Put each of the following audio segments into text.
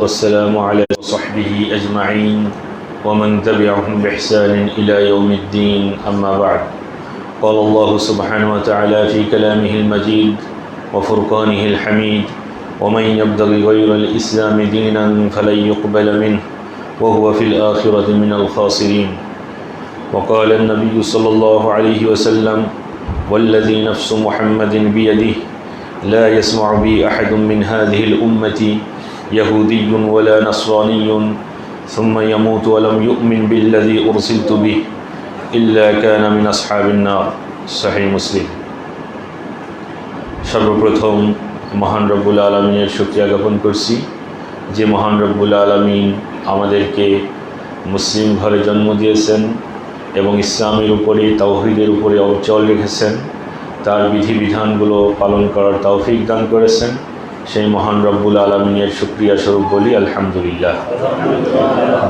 والسلام على صحبه أجمعين ومن تبعهم بإحسان إلى يوم الدين أما بعد قال الله سبحانه وتعالى في كلامه المجيد وفرقانه الحميد ومن يبتغي غير الإسلام دينا فلن يقبل منه وهو في الآخرة من الخاسرين وقال النبي صلى الله عليه وسلم والذي نفس محمد بيده لا يسمع بي أحد من هذه الأمة يهودي ولا نصراني ثم يموت ولم يؤمن بالذي أرسلت به إلا كان من أصحاب النار صحيح مسلم সর্বপ্রথম মহান রব্বুল আলামিনের শুকরিয়া জ্ঞাপন করছি যে মহান রব্বুল আলামিন আমাদেরকে মুসলিম ঘরে জন্ম দিয়েছেন এবং ইসলামের উপরে তাওহীদের উপরে অবিচল রেখেছেন, তার বিধিবিধানগুলো পালন করার তৌফিক দান করেছেন। সেই মহান রব্বুল আলামিনের শুকরিয়া স্বরূপ বলি আলহামদুলিল্লাহ।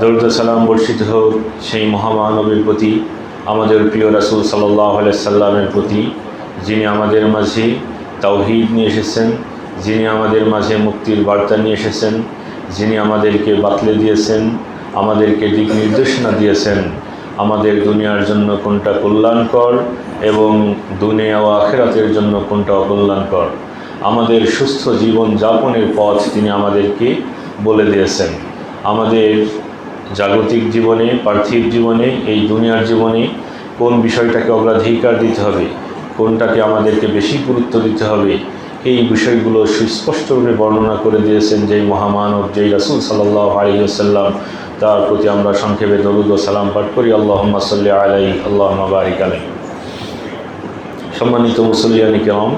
দরুদ সালাম বর্ষিত হোক সেই মহামানবের প্রতি, আমাদের প্রিয় রাসূল সাল্লাল্লাহু আলাইহি সাল্লামের প্রতি, যিনি আমাদের মাঝে তাওহীদ নিয়ে এসেছেন, যিনি আমাদের মাঝে মুক্তির বার্তা নিয়ে এসেছেন, যিনি আমাদেরকে বাতলে দিয়েছেন, আমাদেরকে দিক নির্দেশনা দিয়েছেন আমাদের দুনিয়ার জন্য কোনটা কল্যাণকর এবং দুনিয়া ও আখিরাতের জন্য কোনটা অকল্যাণকর। আমাদের সুস্থ জীবন যাপনের পথ তিনি আমাদেরকে বলে দিয়েছেন। আমাদের জাগতিক জীবনে, পার্থিব জীবনে, এই দুনিয়ার জীবনে কোন বিষয়টাকে অগ্রাধিকার দিতে হবে, কোনটাকে আমাদেরকে বেশি গুরুত্ব দিতে হবে, এই বিষয়গুলো সুস্পষ্টভাবে বর্ণনা করে দিয়েছেন যেই মহামানব, যেই রাসূল সাল্লাল্লাহু আলাইহি ওয়াসাল্লাম। তার প্রতি আমরা সংক্ষেপে দরুদ ও সালাম পাঠ করি। আল্লাহুম্মা সাল্লি আলাইহি আল্লাহুম্মা বারিক আলাইহি। সম্মানিত মুসল্লিয়ান কিরাম,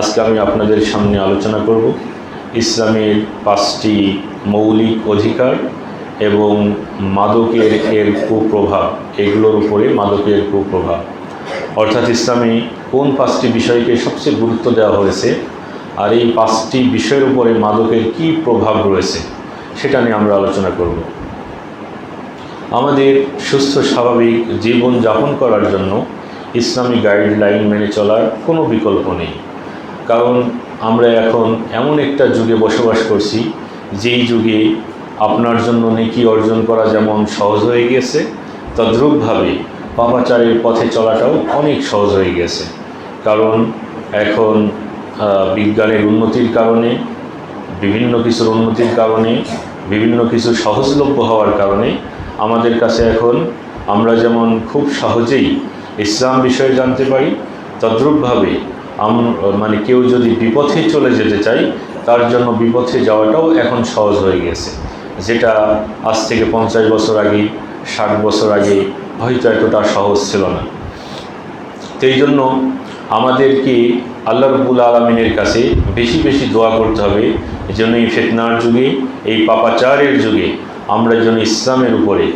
আজকে আমি আপনাদের সামনে আলোচনা করব ইসলামের 5টি মৌলিক অধিকার এবং মাদকের কুপ্রভাব, এগুলোর উপরে মাদকের কুপ্রভাব। অর্থাৎ ইসলামে কোন 5টি বিষয়কে সবচেয়ে গুরুত্ব দেওয়া হয়েছে আর এই 5টি বিষয়ের উপরে মাদকের কি প্রভাব রয়েছে সেটা নিয়ে আমরা আলোচনা করব। আমাদের সুস্থ স্বাভাবিক জীবন যাপন করার জন্য ইসলামী গাইডলাইন মেনে চলার কোনো বিকল্প নেই। কারণ আমরা এখন এমন একটা যুগে বসবাস করছি যেই যুগে আপনার জন্য নেকি অর্জন করা যেমন সহজ হয়ে গেছে, তদ্রূপভাবে পাপাচারের পথে চলাটাও অনেক সহজ হয়ে গেছে। কারণ এখন বিজ্ঞানের উন্নতির কারণে, বিভিন্ন কিছুর উন্নতির কারণে, বিভিন্ন কিছু সহজলভ্য হওয়ার কারণে আমাদের কাছে এখন আমরা যেমন খুব সহজেই ইসলাম বিষয়ে জানতে পারি, তদ্রূপভাবে কেউ যদি বিপথে চলে যেতে চাই তার জন্য বিপথে যাওয়াটাও এখন সহজ হয়ে গেছে, যেটা আজ থেকে 50 বছর আগে, 60 বছর আগে হয়তো এতটা সহজ ছিল না। তো এই জন্য আমাদেরকে আল্লাহ রাব্বুল আলামিনের কাছে বেশি বেশি দোয়া করতে হবে যেন এই ফিতনার যুগে, এই পাপাচারের যুগে আমরা যেন ইসলামের উপরে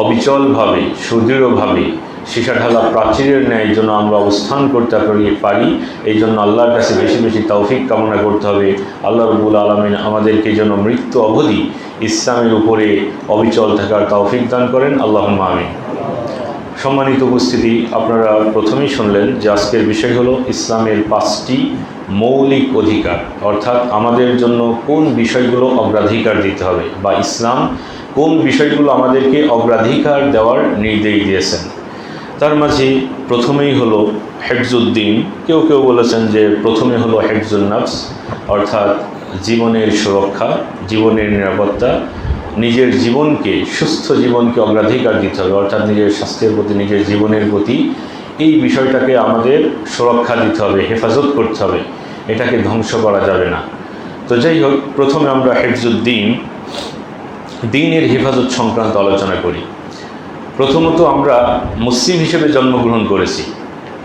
অবিচলভাবে, সুদৃঢ়ভাবে সীসাঢালা প্রাচীরের ন্যায় যেন আমরা অবস্থান করতে পারি। এই জন্য আল্লাহর কাছে বেশি বেশি তৌফিক কামনা করতে হবে। আল্লাহ রাব্বুল আলামিন আমাদেরকে যেন মৃত্যু অবধি ইসলামের উপরে অবিচল থাকার তৌফিক দান করেন, আল্লাহুম্মা আমিন। সম্মানিত উপস্থিতি, আপনারা প্রথমেই শুনলেন যে আজকের বিষয় হলো ইসলামের 5টি মৌলিক অধিকার, অর্থাৎ আমাদের জন্য কোন বিষয়গুলো অগ্রাধিকার দিতে হবে বা ইসলাম কোন বিষয়গুলো আমাদেরকে অগ্রাধিকার দেওয়ার নির্দেশ দিয়েছেন। তার মাঝে প্রথমেই হলো হেফজুদ্দিন। কেউ কেউ বলেছেন যে প্রথমে হলো হেফজুল নফস, অর্থাৎ জীবনের সুরক্ষা, জীবনের নিরাপত্তা, নিজের জীবনকে, সুস্থ জীবনকে অগ্রাধিকার দিতে হবে, অর্থাৎ নিজের স্বাস্থ্যের প্রতি, নিজের জীবনের প্রতি এই বিষয়টাকে আমাদের সুরক্ষা দিতে হবে, হেফাজত করতে হবে, এটাকে ধ্বংস করা যাবে না। তো যাই হোক, প্রথমে আমরা হেফজুদ্দিন, দ্বীনের হেফাজত সংক্রান্ত আলোচনা করি। প্রথমত আমরা মুসলিম হিসেবে জন্মগ্রহণ করেছি,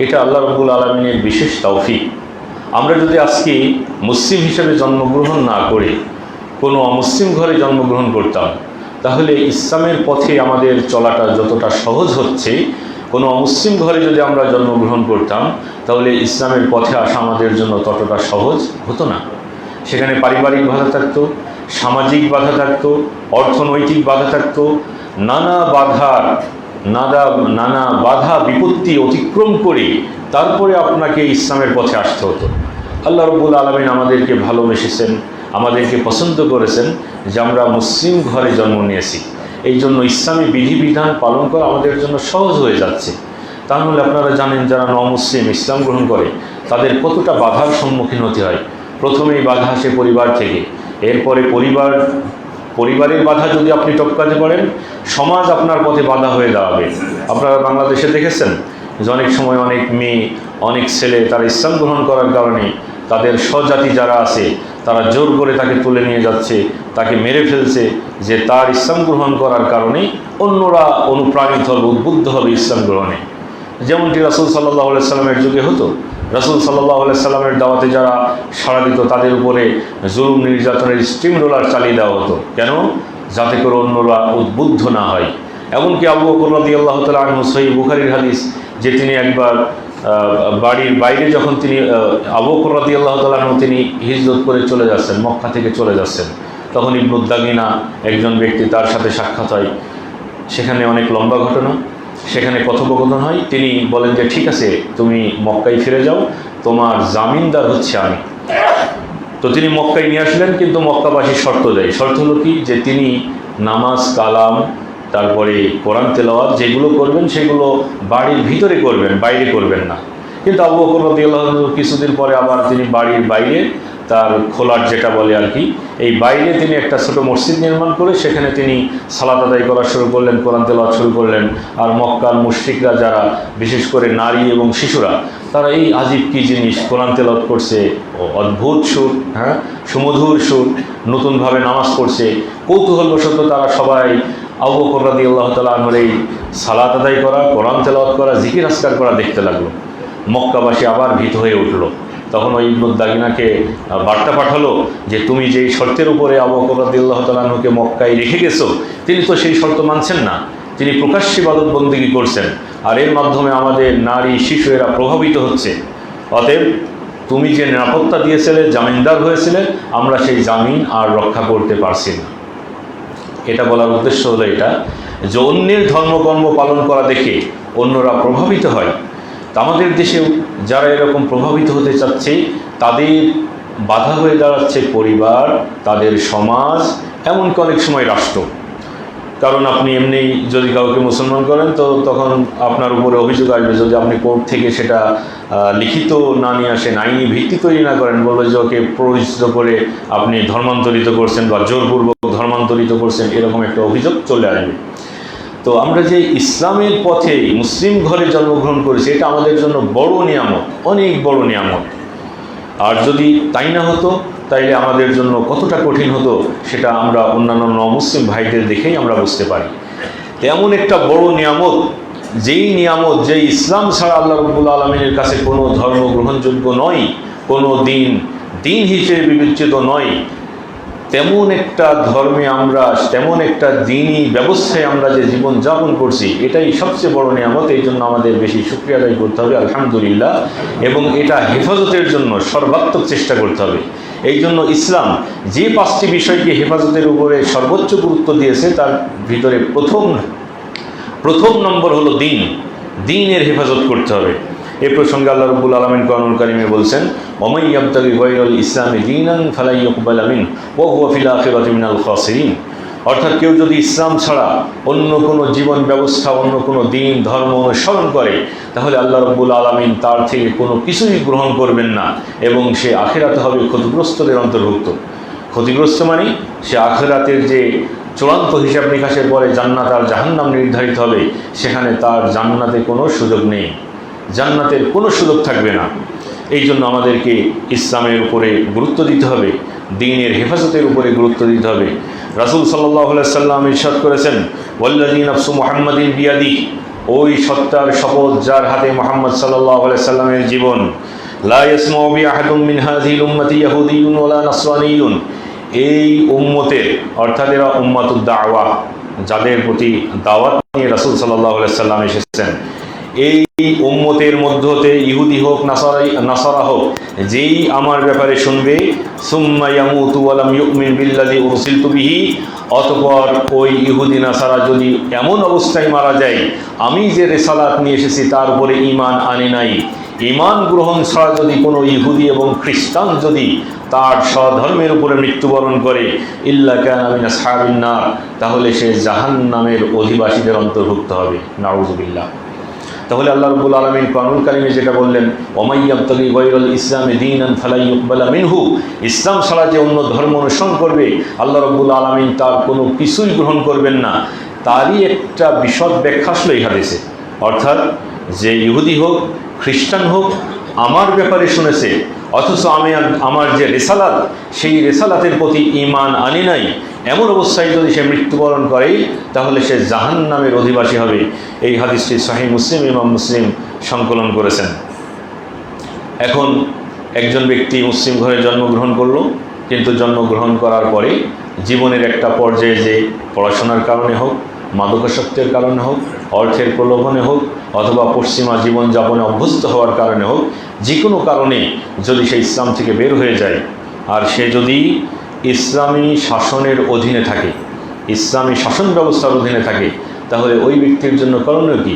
এটা আল্লাহ রাব্বুল আলামিনের বিশেষ তৌফিক। আমরা যদি আজকে মুসলিম হিসেবে জন্মগ্রহণ না করে কোনো অমুসলিম ঘরে জন্মগ্রহণ করতাম, তাহলে ইসলামের পথে আমাদের চলাটা যতটা সহজ হচ্ছে, কোনো অমুসলিম ঘরে যদি আমরা জন্মগ্রহণ করতাম তাহলে ইসলামের পথে আসা আমাদের জন্য ততটা সহজ হতো না। সেখানে পারিবারিক বাধা থাকতো, সামাজিক বাধা থাকতো, অর্থনৈতিক বাধা থাকতো, নানা বাধা বিপত্তি অতিক্রম করে তারপরে আপনাকে ইসলামের পথে আসতে হতো। আল্লাহ রাব্বুল আলামিন আমাদেরকে ভালোবেসেছেন, আমাদেরকে পছন্দ করেছেন যে আমরা মুসলিম ঘরে জন্ম নিয়েছি, এই জন্য ইসলামী বিধিবিধান পালন করা আমাদের জন্য সহজ হয়ে যাচ্ছে। তাহলে আপনারা জানেন যারা নমুসলিম ইসলাম গ্রহণ করে তাদের কতটা বাধার সম্মুখীন হতে হয়। প্রথমেই বাধা আসে পরিবার থেকে, এরপরে পরিবারের বাধা যদি আপনি টপকাতে পারেন, সমাজ আপনার পথে বাধা হয়ে দাঁড়াবে। আপনারা বাংলাদেশে দেখেছেন যে অনেক সময় অনেক মেয়ে, অনেক ছেলে তারা ইসলাম গ্রহণ করার কারণে তাদের স্বজাতি যারা আছে তারা জোর করে তাকে তুলে নিয়ে যাচ্ছে, তাকে মেরে ফেলছে, যে তার ইসলাম গ্রহণ করার কারণে অন্যরা অনুপ্রাণিত হবে, উদ্বুদ্ধ হবে ইসলাম গ্রহণে। যেমনটি রাসূল সাল্লাল্লাহু আলাইহি সাল্লামের যুগে হতো। রাসূল সাল্লাল্লাহু আলাইহি সাল্লামের দাওয়াতে যারা সাড়া দিত তাদের উপরে জুলুম নির্যাতনের স্টিম রোলার চালিয়ে দেওয়া হতো। কেন? যাতে করে অন্যরা উদ্বুদ্ধ না হয়। এমনকি আবু বকর রাদিয়াল্লাহু তাআলা আনহু, সহিহ বুখারীর হাদিস, যে তিনি একবার বাড়ির বাইরে যখন তিনি আবু বকর রাদিয়াল্লাহু তাআলা আনহু তিনি হিজরত করে চলে যাচ্ছেন, মক্কা থেকে চলে যাচ্ছেন, তখন ইবনুদ দাগিনা একজন ব্যক্তি তার সাথে সাক্ষাৎ হয়। সেখানে অনেক লম্বা ঘটনা, সেখানে কথোপকথন হয়। তিনি বলেন যে ঠিক আছে, তুমি মক্কায় ফিরে যাও, তোমার জামিনদার হচ্ছে আমি। তো তিনি মক্কায় নিয়ে আসলেন, কিন্তু মক্কাবাসী শর্ত দেয়। শর্ত হলো কি, যে তিনি নামাজ, কালাম, তারপরে কোরআন তেলাওয়াত যেগুলো করবেন সেগুলো বাড়ির ভিতরে করবেন, বাইরে করবেন না। কিন্তু আবু বকর রাদিয়াল্লাহু আনহু কিছুদিন পরে আবার তিনি বাড়ির বাইরে, তার খোলার যেটা বলে আর কি, এই বাইরে তিনি একটা ছোট মসজিদ নির্মাণ করে সেখানে তিনি সালাত আদায় করা শুরু করলেন, কোরআন তেলাওয়াত শুরু করলেন। আর মক্কার মুশরিকরা যারা, বিশেষ করে নারী এবং শিশুরা, তারা এই আজীব কী জিনিস কোরআন তেলাওয়াত করছে, অদ্ভুত সুর, সুমধুর সুর, নতুনভাবে নামাজ পড়ছে, কৌতূহলবশত তারা সবাই আবু বকর রাদিয়াল্লাহু তাআলা আনহুর এই সালাত আদায় করা, কোরআন তেলাওয়াত করা, জিকির আজকার করা দেখতে লাগলো। মক্কাবাসী আবার ভীত হয়ে উঠল। তখন ওই ইবনুদ দাগিনাকে বার্তা পাঠালো যে তুমি যেই শর্তের উপরে আবু বকর রাদিয়াল্লাহু তাআলা আনহুকে মক্কায় রেখে গেছো, তিনি তো সেই শর্ত মানছেন না, তিনি প্রকাশ্যে ইবাদত বন্দেগী করছেন, আর এর মাধ্যমে আমাদের নারী শিশু এরা প্রভাবিত হচ্ছে। অতএব তুমি যে নিরাপত্তা দিয়েছিলে, জামিনদার হয়েছিলে, আমরা সেই জামিন আর রক্ষা করতে পারছি না। এটা বলার উদ্দেশ্য হলো এটা, যে অন্যের ধর্মকর্ম পালন করা দেখে অন্যরা প্রভাবিত হয়। তা আমাদের দেশেও যারা এরকম প্রভাবিত হতে চাচ্ছে, তাদের বাধা হয়ে দাঁড়াচ্ছে পরিবার, তাদের সমাজ, এমনকি অনেক সময় রাষ্ট্র। কারণ আপনি এমনি যদি কাউকে মুসলমান করেন, তো তখন আপনার উপরে অভিযোগ আসবে, যদি আপনি কোর্ট থেকে সেটা লিখিত না নিয়ে আসেন, আইনি ভিত্তি তৈরি না করেন, বলবে যে ওকে প্ররোচিত করে আপনি ধর্মান্তরিত করছেন বা জোরপূর্বক ধর্মান্তরিত করছেন, এরকম একটা অভিযোগ চলে আসবে। তো আমরা যে ইসলামের পথে মুসলিম ঘরে জন্মগ্রহণ করেছি, এটা আমাদের জন্য বড় নিয়ামত, অনেক বড় নিয়ামত। আর যদি তাই না হতো, তাইলে আমাদের জন্য কতটা কঠিন হতো সেটা আমরা অন্যান্য নমুসলিম ভাইদের দেখেই আমরা বুঝতে পারি। এমন একটা বড় নিয়ামত, যেই ইসলাম ছাড়া আল্লাহ রাব্বুল আলামিনের কাছে কোনো ধর্ম গ্রহণযোগ্য নয়, কোনো দিন হিসেবে বিবেচিত নয়, তেমন একটা ধর্মে আমরা, তেমন একটা দিনই ব্যবস্থায় আমরা যে জীবন যাপন করছি, এটাই সবচেয়ে বড় নিয়ামত। এই জন্য আমাদের বেশি শুকরিয়া আদায় করতে হবে, আলহামদুলিল্লাহ, এবং এটা হেফাজতের জন্য সর্বাত্মক চেষ্টা করতে হবে। এই জন্য ইসলাম যে 5টি বিষয়কে হেফাজতের উপরে সর্বোচ্চ গুরুত্ব দিয়েছে, তার ভিতরে প্রথম নম্বর হলো দিনের হেফাজত করতে হবে। এই প্রসঙ্গে আল্লাহ রাব্বুল আলামিন কোরআনুল কারীমে বলছেন, ওয়ামান ইয়াবতাগি গায়রাল ইসলামি দীনান ফালা ইউকবালা মিনহু ওয়া হুয়া ফিল আখিরাতি মিনাল খাসিরিন। অর্থাৎ কেউ যদি ইসলাম ছাড়া অন্য কোনো জীবন ব্যবস্থা, অন্য কোনো দিন ধর্ম অনুসরণ করে, তাহলে আল্লাহ রাব্বুল আলামিন তার থেকে কোনো কিছুই গ্রহণ করবেন না, এবং সে আখিরাতে হবে ক্ষতিগ্রস্তদের অন্তর্ভুক্ত। ক্ষতিগ্রস্ত মানে সে আখিরাতের যে চূড়ান্ত হিসাব নিকাশের পরে জান্নাত আর জাহান্নাম নির্ধারিত হবে, সেখানে তার জান্নাতে কোনো সুযোগ নেই, জান্নাতের কোনো সুযোগ থাকবে না। এই জন্য আমাদেরকে ইসলামের উপরে গুরুত্ব দিতে হবে, দ্বীনের হেফাজতের উপরে গুরুত্ব দিতে হবে। রাসূল সাল্লাল্লাহু আলাইহি সাল্লাম ইরশাদ করেছেন, ওয়াল্লাযী নাফসু মুহাম্মাদিন বিয়াদিহি, ওই সত্তার শপথ যার হাতে মুহাম্মদ সাল্লাল্লাহু আলাইহি সাল্লামের জীবন, লা ইয়াসমাউ বি আহাদুম মিন হাযিহিল উম্মতি ইয়াহুদিয়্যুন ওয়ালা নাসরানিয়্যুন, এই উম্মতের, অর্থাৎ এরা উম্মাতুদ দাওয়া, যাদের প্রতি দাওয়াত নিয়ে রাসূল সাল্লাল্লাহু আলাইহি সাল্লাম এসেছেন, এই উম্মতের মধ্য হতে ইহুদি হোক নাসারা হোক, যেই আমার ব্যাপারে শুনবে, সুম্মা ইয়ামুতু ওয়া লাম ইউমিন বিল্লাযী উরসিলতু বিহি, অতঃপর ওই ইহুদি নাসারা যদি এমন অবস্থায় মারা যায়, আমি যে রিসালাত নিয়ে এসেছি তার উপরে ঈমান আনে নাই, ঈমান গ্রহণ ছাড়া যদি কোনো ইহুদি এবং খ্রিস্টান যদি তার স্বধর্মের উপরে মৃত্যুবরণ করে ইল্লা কানা মিন আসহাবিন নার, তাহলে সে জাহান্নামের অধিবাসীদের অন্তর্ভুক্ত হবে। নাউযুবিল্লাহ। তাহলে আল্লাহ রাব্বুল আলামিন কোরআনুল কারীমে যেটা বললেন, ওমাই ইয়াবতাগি গায়রাল ইসলামি দীনান ফালা ইউকবালা মিনহু, ইসলাম ছাড়া যে অন্য ধর্ম অনুসরণ করবে আল্লাহ রাব্বুল আলামিন তার কোনো কিছুই গ্রহণ করবেন না। তারই একটা বিশদ ব্যাখ্যা আসলো এই হাদিসে। অর্থাৎ যে ইহুদি হোক খ্রিস্টান হোক আমার ব্যাপারে শুনেছে, অথচ আমি আমার যে রেসালাত সেই রেসালাতের প্রতি ঈমান আনি নাই, এমন অবস্থায় যদি সে মৃত্যুবরণ করে তাহলে সে জাহান্নামের অধিবাসী হবে। এই হাদিসটি সহিহ মুসলিম, ইমাম মুসলিম সংকলন করেছেন। এখন একজন ব্যক্তি মুসলিম ঘরে জন্মগ্রহণ করলো, কিন্তু জন্মগ্রহণ করার পরে জীবনের একটা পর্যায়ে যে পড়াশোনার কারণে হোক, মাদকাসক্তের কারণে হোক, অর্থের প্রলোভনে হোক, অথবা পশ্চিমা জীবনযাপনে অভ্যস্ত হওয়ার কারণে হোক, যে কোনো কারণে যদি সে ইসলাম থেকে বের হয়ে যায় আর সে যদি ইসলামী শাসনের অধীনে থাকে, ইসলামী শাসন ব্যবস্থার অধীনে থাকে, তাহলে ওই ব্যক্তির জন্য করণীয় কি?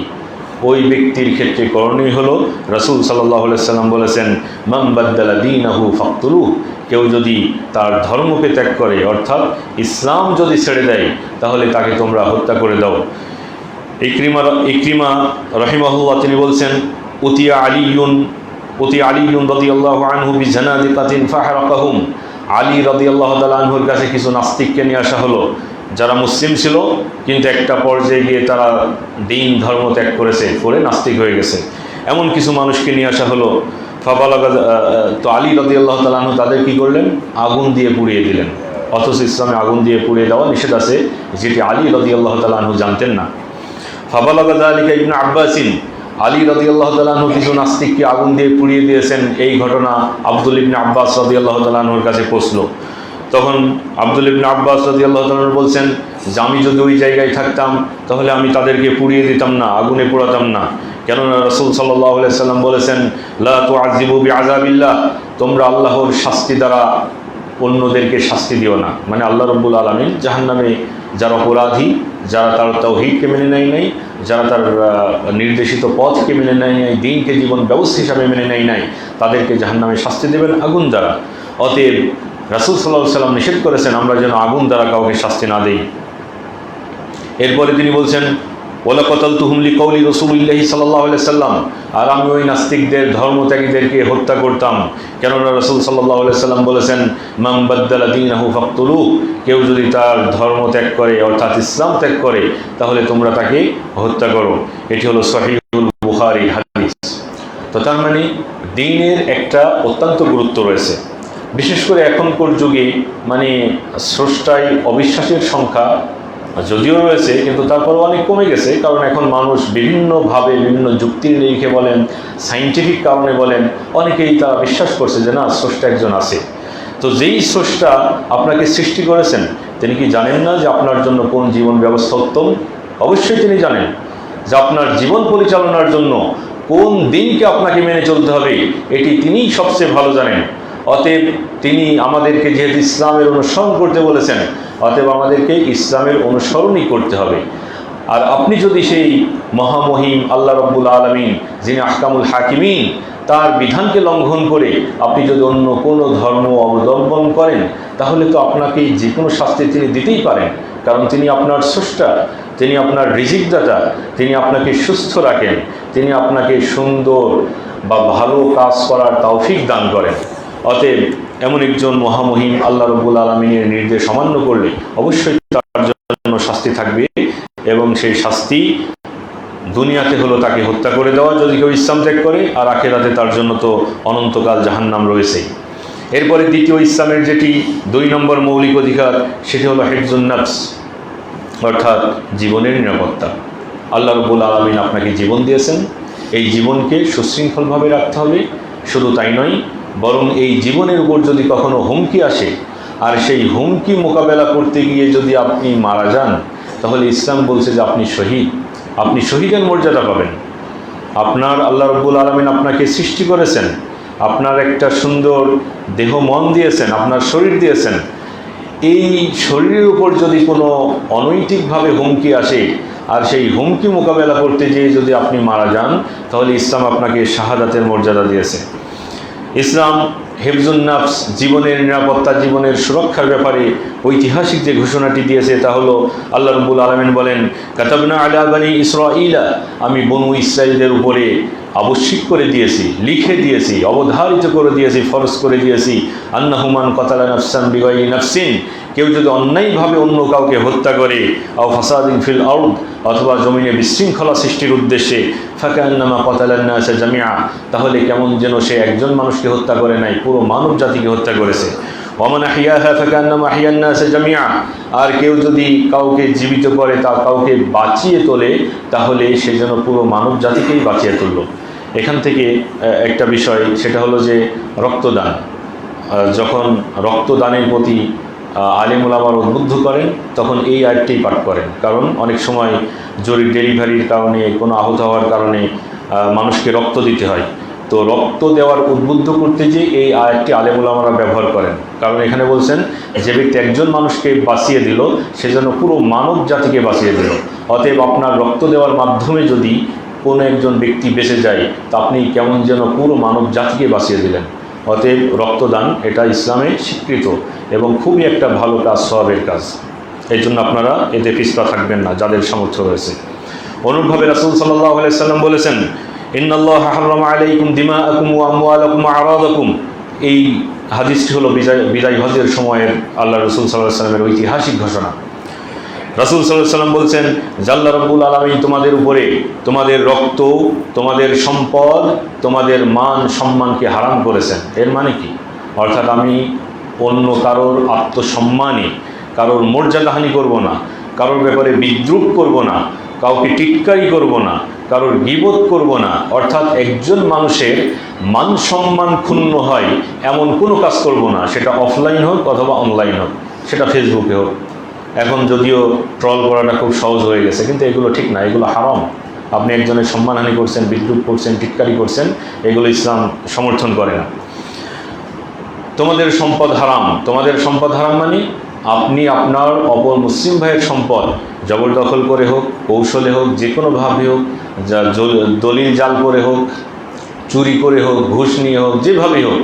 ওই ব্যক্তির ক্ষেত্রে করণীয় হলো রাসূল সাল্লাল্লাহু আলাইহি সাল্লাম বলেছেন, মান বাদ্দালা দীনাহু ফাকতুলুহ, কেউ যদি তার ধর্মকে ত্যাগ করে অর্থাৎ ইসলাম যদি ছেড়ে দেয় তাহলে তাকে তোমরা হত্যা করে দাও। ইকরিমা রাহিমাহুল্লাহ তিনি বলছেন, উতিয়া আলিয়ুন রাদিয়াল্লাহু আনহু বিজানাদিকাতিন ফাহারাকাহুম, আলী রাদিয়াল্লাহু তাআলা আনহুর কাছে কিছু নাস্তিককে নিয়ে আসা হলো, যারা মুসলিম ছিল কিন্তু একটা পর্যায়ে গিয়ে তারা দিন ধর্ম ত্যাগ করে নাস্তিক হয়ে গেছে, এমন কিছু মানুষকে নিয়ে আসা হলো। তো আলী রাদিয়াল্লাহু তাআলা আনহু তাদের কী করলেন? আগুন দিয়ে পুড়িয়ে দিলেন। অথচ ইসলামে আগুন দিয়ে পুড়িয়ে দেওয়া নিষেধ আছে, যেটি আলী রাদিয়াল্লাহু তাআলা আনহু জানতেন না। ফাবালাগা যালিকা ইবনে আব্বাসিন, আলী রাদিয়াল্লাহু তাআলা আনহু কিছু নাস্তিককে আগুন দিয়ে পুড়িয়ে দিয়েছেন, এই ঘটনা আব্দুল ইবনে আব্বাস রাদিয়াল্লাহু তাআলা আনহুর কাছে পৌঁছলো। তখন আব্দুল ইবনে আব্বাস রাদিয়াল্লাহু তাআলা আনহু বলছেন যে আমি যদি ওই জায়গায় থাকতাম তাহলে আমি তাদেরকে পুড়িয়ে দিতাম না, আগুনে পোড়াতাম না। কেননা রাসূল সাল্লাল্লাহু আলাইহি সাল্লাম বলেছেন, লা তুআযিবু বিআযাবিল্লাহ, তোমরা আল্লাহর শাস্তি দ্বারা অন্যদেরকে শাস্তি দিও না। মানে আল্লাহ রাব্বুল আলামিন জাহান্নামে যারা অপরাধী, যারা তার তাওহীদকে মেনে নেয় নাই, যারা তার নির্দেশিত পথকে মেনে নেয় নাই, দিনকে জীবন ব্যবস্থা হিসাবে মেনে নেয় নাই, তাদেরকে জাহান্নামে শাস্তি দেবেন আগুন দ্বারা। অতএব রাসূল সাল্লাল্লাহু আলাইহি সাল্লাম নিষেধ করেছেন আমরা যেন আগুন দ্বারা কাউকে শাস্তি না দিই। এরপরে তিনি বলছেন, ওয়ালা কাতালতুহুম লিকাউলি রাসূলিল্লাহি সাল্লাল্লাহু আলাইহি সাল্লাম, আর আমি ওই নাস্তিকদের ধর্মত্যাগীদেরকে হত্যা করতাম, কেননা রাসূল সাল্লাল্লাহু আলাইহি সাল্লাম বলেছেন, মান বাদ্দালা দীনাহু ফাকতুলুহ, কেউ যদি তার ধর্ম ত্যাগ করে অর্থাৎ ইসলাম ত্যাগ করে তাহলে তোমরা তাকে হত্যা করো। এটি হলো সহিহুল বুখারী হাদিস। তো তার মানে দ্বীনের একটা অত্যন্ত গুরুত্ব রয়েছে। বিশেষ করে এখনকার যুগে মানে স্রষ্টায় অবিশ্বাসের সংখ্যা যদিও রয়েছে কিন্তু তারপরও অনেক কমে গেছে, কারণ এখন মানুষ বিভিন্নভাবে বিভিন্ন যুক্তির নিরিখে বলেন, সাইন্টিফিক কারণে বলেন, অনেকেই তারা বিশ্বাস করছে যে না স্রষ্টা একজন আছে। তো যেই স্রষ্টা আপনাকে সৃষ্টি করেছেন তিনি কি জানেন না যে আপনার জন্য কোন জীবন ব্যবস্থা উত্তম? অবশ্যই তিনি জানেন যে আপনার জীবন পরিচালনার জন্য কোন দিনকে আপনাকে মেনে চলতে হবে, এটি তিনিই সবচেয়ে ভালো জানেন। অতএব তিনি আমাদেরকে যেহেতু ইসলামের অনুসরণ করতে বলেছেন, অতএব আমাদেরকে ইসলামের অনুসরণই করতে হবে। আর আপনি যদি সেই মহামহিম আল্লাহ রাব্বুল আলামিন যিনি আহকামুল হাকিমিন তার বিধানকে লঙ্ঘন করে আপনি যদি অন্য কোনো ধর্ম অবলম্বন করেন তাহলে তো আপনাকে যে কোনো শাস্তি তিনি দিতেই পারেন, কারণ তিনি আপনার স্রষ্টা, তিনি আপনার রিজিকদাতা, তিনি আপনাকে সুস্থ রাখেন, তিনি আপনাকে সুন্দর বা ভালো কাজ করার তৌফিক দান করেন। অতএব এমন একজন মহামহিম আল্লাহ রাব্বুল আলামিনের নির্দেশ অমান্য করলে অবশ্যই তার জন্য শাস্তি থাকবে, এবং সেই শাস্তি দুনিয়াতে হলো তাকে হত্যা করে দেওয়া যদি কেউ ইসলাম ত্যাগ করে, আর আখিরাতে তার জন্য তো অনন্তকাল জাহান্নাম রয়েছেই। এরপরে দ্বিতীয় ইসলামের যেটি 2 নম্বর মৌলিক অধিকার সেটি হলো হিফজুন নফস, অর্থাৎ জীবনের নিরাপত্তা। আল্লাহ রাব্বুল আলামিন আপনাকে জীবন দিয়েছেন, এই জীবনকে সুশৃঙ্খলভাবে রাখতে হবে। শুধু তাই নয়, বরং এই জীবনের উপর যদি কখনো হুমকি আসে আর সেই হুমকি মোকাবেলা করতে গিয়ে যদি আপনি মারা যান তাহলে ইসলাম বলছে যে আপনি শহীদ, আপনি শহীদের মর্যাদা পাবেন। আপনার আল্লাহ রাব্বুল আলামিন আপনাকে সৃষ্টি করেছেন, আপনার একটা সুন্দর দেহ মন দিয়েছেন, আপনার শরীর দিয়েছেন, এই শরীরের উপর যদি কোনো অনৈতিকভাবে হুমকি আসে আর সেই হুমকি মোকাবেলা করতে গিয়ে যদি আপনি মারা যান তাহলে ইসলাম আপনাকে শাহাদাতের মর্যাদা দিয়েছে। ইসলাম হেফজুন নাফস, জীবনের নিরাপত্তা, জীবনের সুরক্ষার ব্যাপারে ঐতিহাসিক যে ঘোষণাটি দিয়েছে তা হলো আল্লাহ রাব্বুল আলামিন বলেন, কাতাবনা আলা বানি ইসরাঈলা, আমি বনু ইসরাঈলদের উপরে আবশ্যিক করে দিয়েছি, লিখে দিয়েছি, অবধারিত করে দিয়েছি, ফরজ করে দিয়েছি, আন্নাহু মান কাতালা নাফসান বিগাইরি নাফসিন, কেউ যদি অন্যায়ভাবে অন্য কাউকে হত্যা করে, আও ফাসাদিন ফিল আরদ, অথবা জমিনে বিশৃঙ্খলা সৃষ্টির উদ্দেশ্যে, ফাকান্নামা কাতালান নাসা জামিআ, তাহলে কেমন যেন সে একজন মানুষকে হত্যা করে নাই, পুরো মানব জাতিকে হত্যা করেছে। ওয়ামান আহইয়াহা ফাকান্নামা আহইয়ান নাসা জামিআ, আর কেউ যদি কাউকে জীবিত করে, তা কাউকে বাঁচিয়ে তোলে, তাহলে সে যেন পুরো মানব জাতিকেই বাঁচিয়ে তুলল। এখান থেকে একটা বিষয়, সেটা হলো যে রক্তদান। যখন রক্তদানের প্রতি আলেম ওলামারা উদ্বুদ্ধ করেন, তখন এই আয়াতটি পাঠ করেন, কারণ অনেক সময় জরুরি ডেলিভারির কারণে, কোনো আহত হওয়ার কারণে মানুষকে রক্ত দিতে হয়। তো রক্ত দেওয়ার উদ্বুদ্ধ করতে যে এই আয়াতটি আলেম ওলামারা ব্যবহার করেন, কারণ এখানে বলছেন যে ব্যক্তি একজন মানুষকে বাঁচিয়ে দিল, সেজন্য পুরো মানব জাতিকে বাঁচিয়ে দিল। অতএব আপনার রক্ত দেওয়ার মাধ্যমে যদি কোনো একজন ব্যক্তি বেঁচে যায়, তা আপনি কেমন যেন পুরো মানব জাতিকে বাঁচিয়ে দিলেন। অতএব রক্তদান এটা ইসলামে স্বীকৃত এবং খুবই একটা ভালো কাজ, সওয়াবের কাজ। এই জন্য আপনারা এতে পিছপা থাকবেন না, যাদের সামর্থ্য রয়েছে। অনুরূপভাবে রাসূল সাল্লাল্লাহু আলাইহি সাল্লাম বলেছেন, ইন্নাল্লাহা হারামা আলাইকুম দিমাআকুম ওয়া আমওয়ালাকুম ওয়া আরাদাকুম। এই হাদিসটি হলো বিদায় হজের সময়ের আল্লাহ রাসূল সাল্লাল্লাহু আলাইহি সাল্লামের ঐতিহাসিক ঘোষণা। রাসূল সাল্লাল্লাহু আলাইহি সাল্লাম বলছেন, আল্লাহ রাব্বুল আলামিন তোমাদের উপরে তোমাদের রক্ত, তোমাদের সম্পদ, তোমাদের মান সম্মানকে হারাম করেছেন। এর মানে কি? অর্থাৎ আমি অন্য কারোর আত্মসম্মানে কারোর মর্যাদাহানি করব না, কারোর ব্যাপারে বিদ্রূপ করব না, কাউকে টিটকারি করব না, কারোর গীবত করব না। অর্থাৎ একজন মানুষের মান সম্মান ক্ষুণ্ণ হয় এমন কোনো কাজ করব না, সেটা অফলাইন হোক অথবা অনলাইন হোক, সেটা ফেসবুকে হোক। এখন যদিও ট্রল করাটা খুব সহজ হয়ে গেছে, কিন্তু এগুলো ঠিক না, এগুলো হারাম। আপনি একজনের সম্মানহানি করছেন, বিদ্রূপ করছেন, টিটকারি করছেন, এগুলো ইসলাম সমর্থন করে না। তোমাদের সম্পদ হারাম। তোমাদের সম্পদ হারাম মানে আপনি আপনার অপর মুসলিম ভাইয়ের সম্পদ জবরদখল করে হোক, কৌশলে হোক, যে কোনোভাবে হোক, যা দলিল জাল করে হোক, চুরি করে হোক, ঘুষ নিয়ে হোক, যেভাবেই হোক,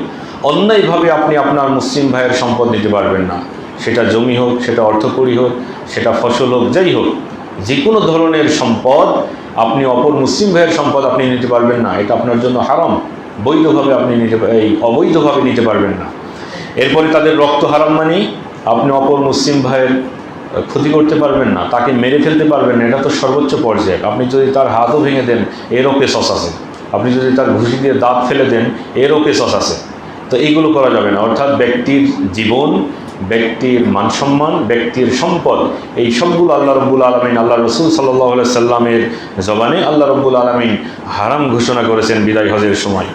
অন্যায়ভাবে আপনি আপনার মুসলিম ভাইয়ের সম্পদ নিতে পারবেন না। সেটা জমি হোক, সেটা অর্থকড়ি হোক, সেটা ফসল হোক, যাই হোক, যে কোনো ধরনের সম্পদ আপনি অপর মুসলিম ভাইয়ের সম্পদ আপনি নিতে পারবেন না। এটা আপনার জন্য হারাম। বৈধভাবে আপনি অবৈধভাবে নিতে পারবেন না। এরপরে তাদের রক্ত হারাম মানে আপনি অপর মুসলিম ভাইয়ের ক্ষতি করতে পারবেন না, তাকে মেরে ফেলতে পারবেন না, এটা তো সর্বোচ্চ পর্যায়ে। আপনি যদি তার হাতও ভেঙে দেন, এরও কেসস আছে। আপনি যদি তার ঘুষি দিয়ে দাঁত ফেলে দেন, এরও কেসস আছে। তো এইগুলো করা যাবে না। অর্থাৎ ব্যক্তির জীবন, ব্যক্তির মানসম্মান, ব্যক্তির সম্পদ, এই সবগুলো আল্লাহ রাব্বুল আলামিন, আল্লাহ রাসূল সাল্লাল্লাহু আলাইহি সাল্লামের জবানে আল্লাহ রাব্বুল আলামিন হারাম ঘোষণা করেছেন বিদায় হজের সময়।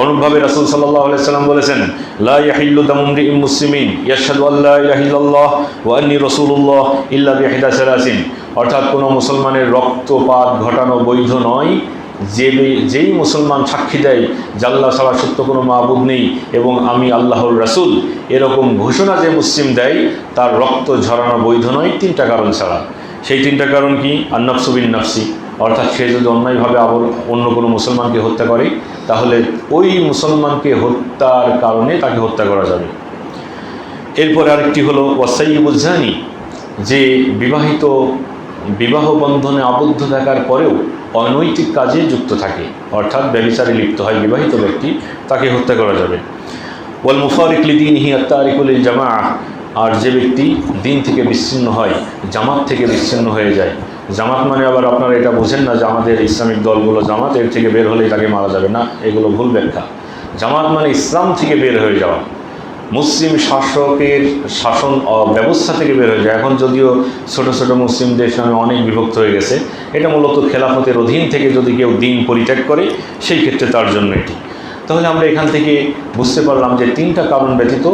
অনুরূপভাবে রাসূল সাল্লাল্লাহু আলাইহি সাল্লাম বলেছেন, লা ইয়াহিল্লু দামু ইমরিইন মুসলিমিন ইয়াশহাদু আল্লা ইলাহা ইল্লাল্লাহ ওয়া আন্নী রাসূলুল্লাহ ইল্লা বিহিদা সালাসিন। অর্থাৎ কোনো মুসলমানের রক্তপাত ঘটানো বৈধ নয় যেই মুসলমান সাক্ষী দেয় যে আল্লাহ ছাড়া সত্য কোনো মাবুদ নেই এবং আমি আল্লাহর রাসূল, এরকম ঘোষণা যে মুসলিম দেয়, তার রক্ত ঝরানো বৈধ নয় তিনটা কারণ ছাড়া। সেই তিনটা কারণ কি? আন-নাফসু বিন-নাফসি, অর্থাৎ সে যদি অন্যায়ভাবে অন্য কোনো মুসলমানকে হত্যা করে, তাহলে ওই মুসলমানকে হত্যার কারণে তাকে হত্যা করা যাবে। এরপরে আরেকটি হলো ওয়াসাইয়্যিবুজ জানি, যে বিবাহ বন্ধনে আবদ্ধ থাকার পরেও অনৈতিক কাজে যুক্ত থাকে, অর্থাৎ ব্যভিচারে লিপ্ত হয় বিবাহিত ব্যক্তি, তাকে হত্যা করা যাবে। ওয়াল মুফারিক লিদীনিহি আত-তারিকু লিল জামাআহ, আর যে ব্যক্তি দিন থেকে বিচ্ছিন্ন হয়, জামাত থেকে বিচ্ছিন্ন হয়ে যায়। জামাত মানে আবার আপনারা এটা বোঝেন না যে আমাদের ইসলামিক দলগুলো জামাত, এর থেকে বের হলেই তাকে মারা যাবে না, এগুলো ভুল ব্যাখ্যা। জামাত মানে ইসলাম থেকে বের হয়ে যাওয়া, মুসলিম শাসকের শাসন ব্যবস্থা থেকে বের হয়ে যায়। এখন যদিও ছোট ছোট মুসলিম দেশ নামে অনেক বিভক্ত হয়ে গেছে, এটা মূলত খেলাফতের অধীন থেকে যদি কেউ দিন পরিত্যাগ করে, সেই ক্ষেত্রে তার জন্য এটি। তাহলে আমরা এখান থেকে বুঝতে পারলাম যে তিনটা কারণ ব্যতীত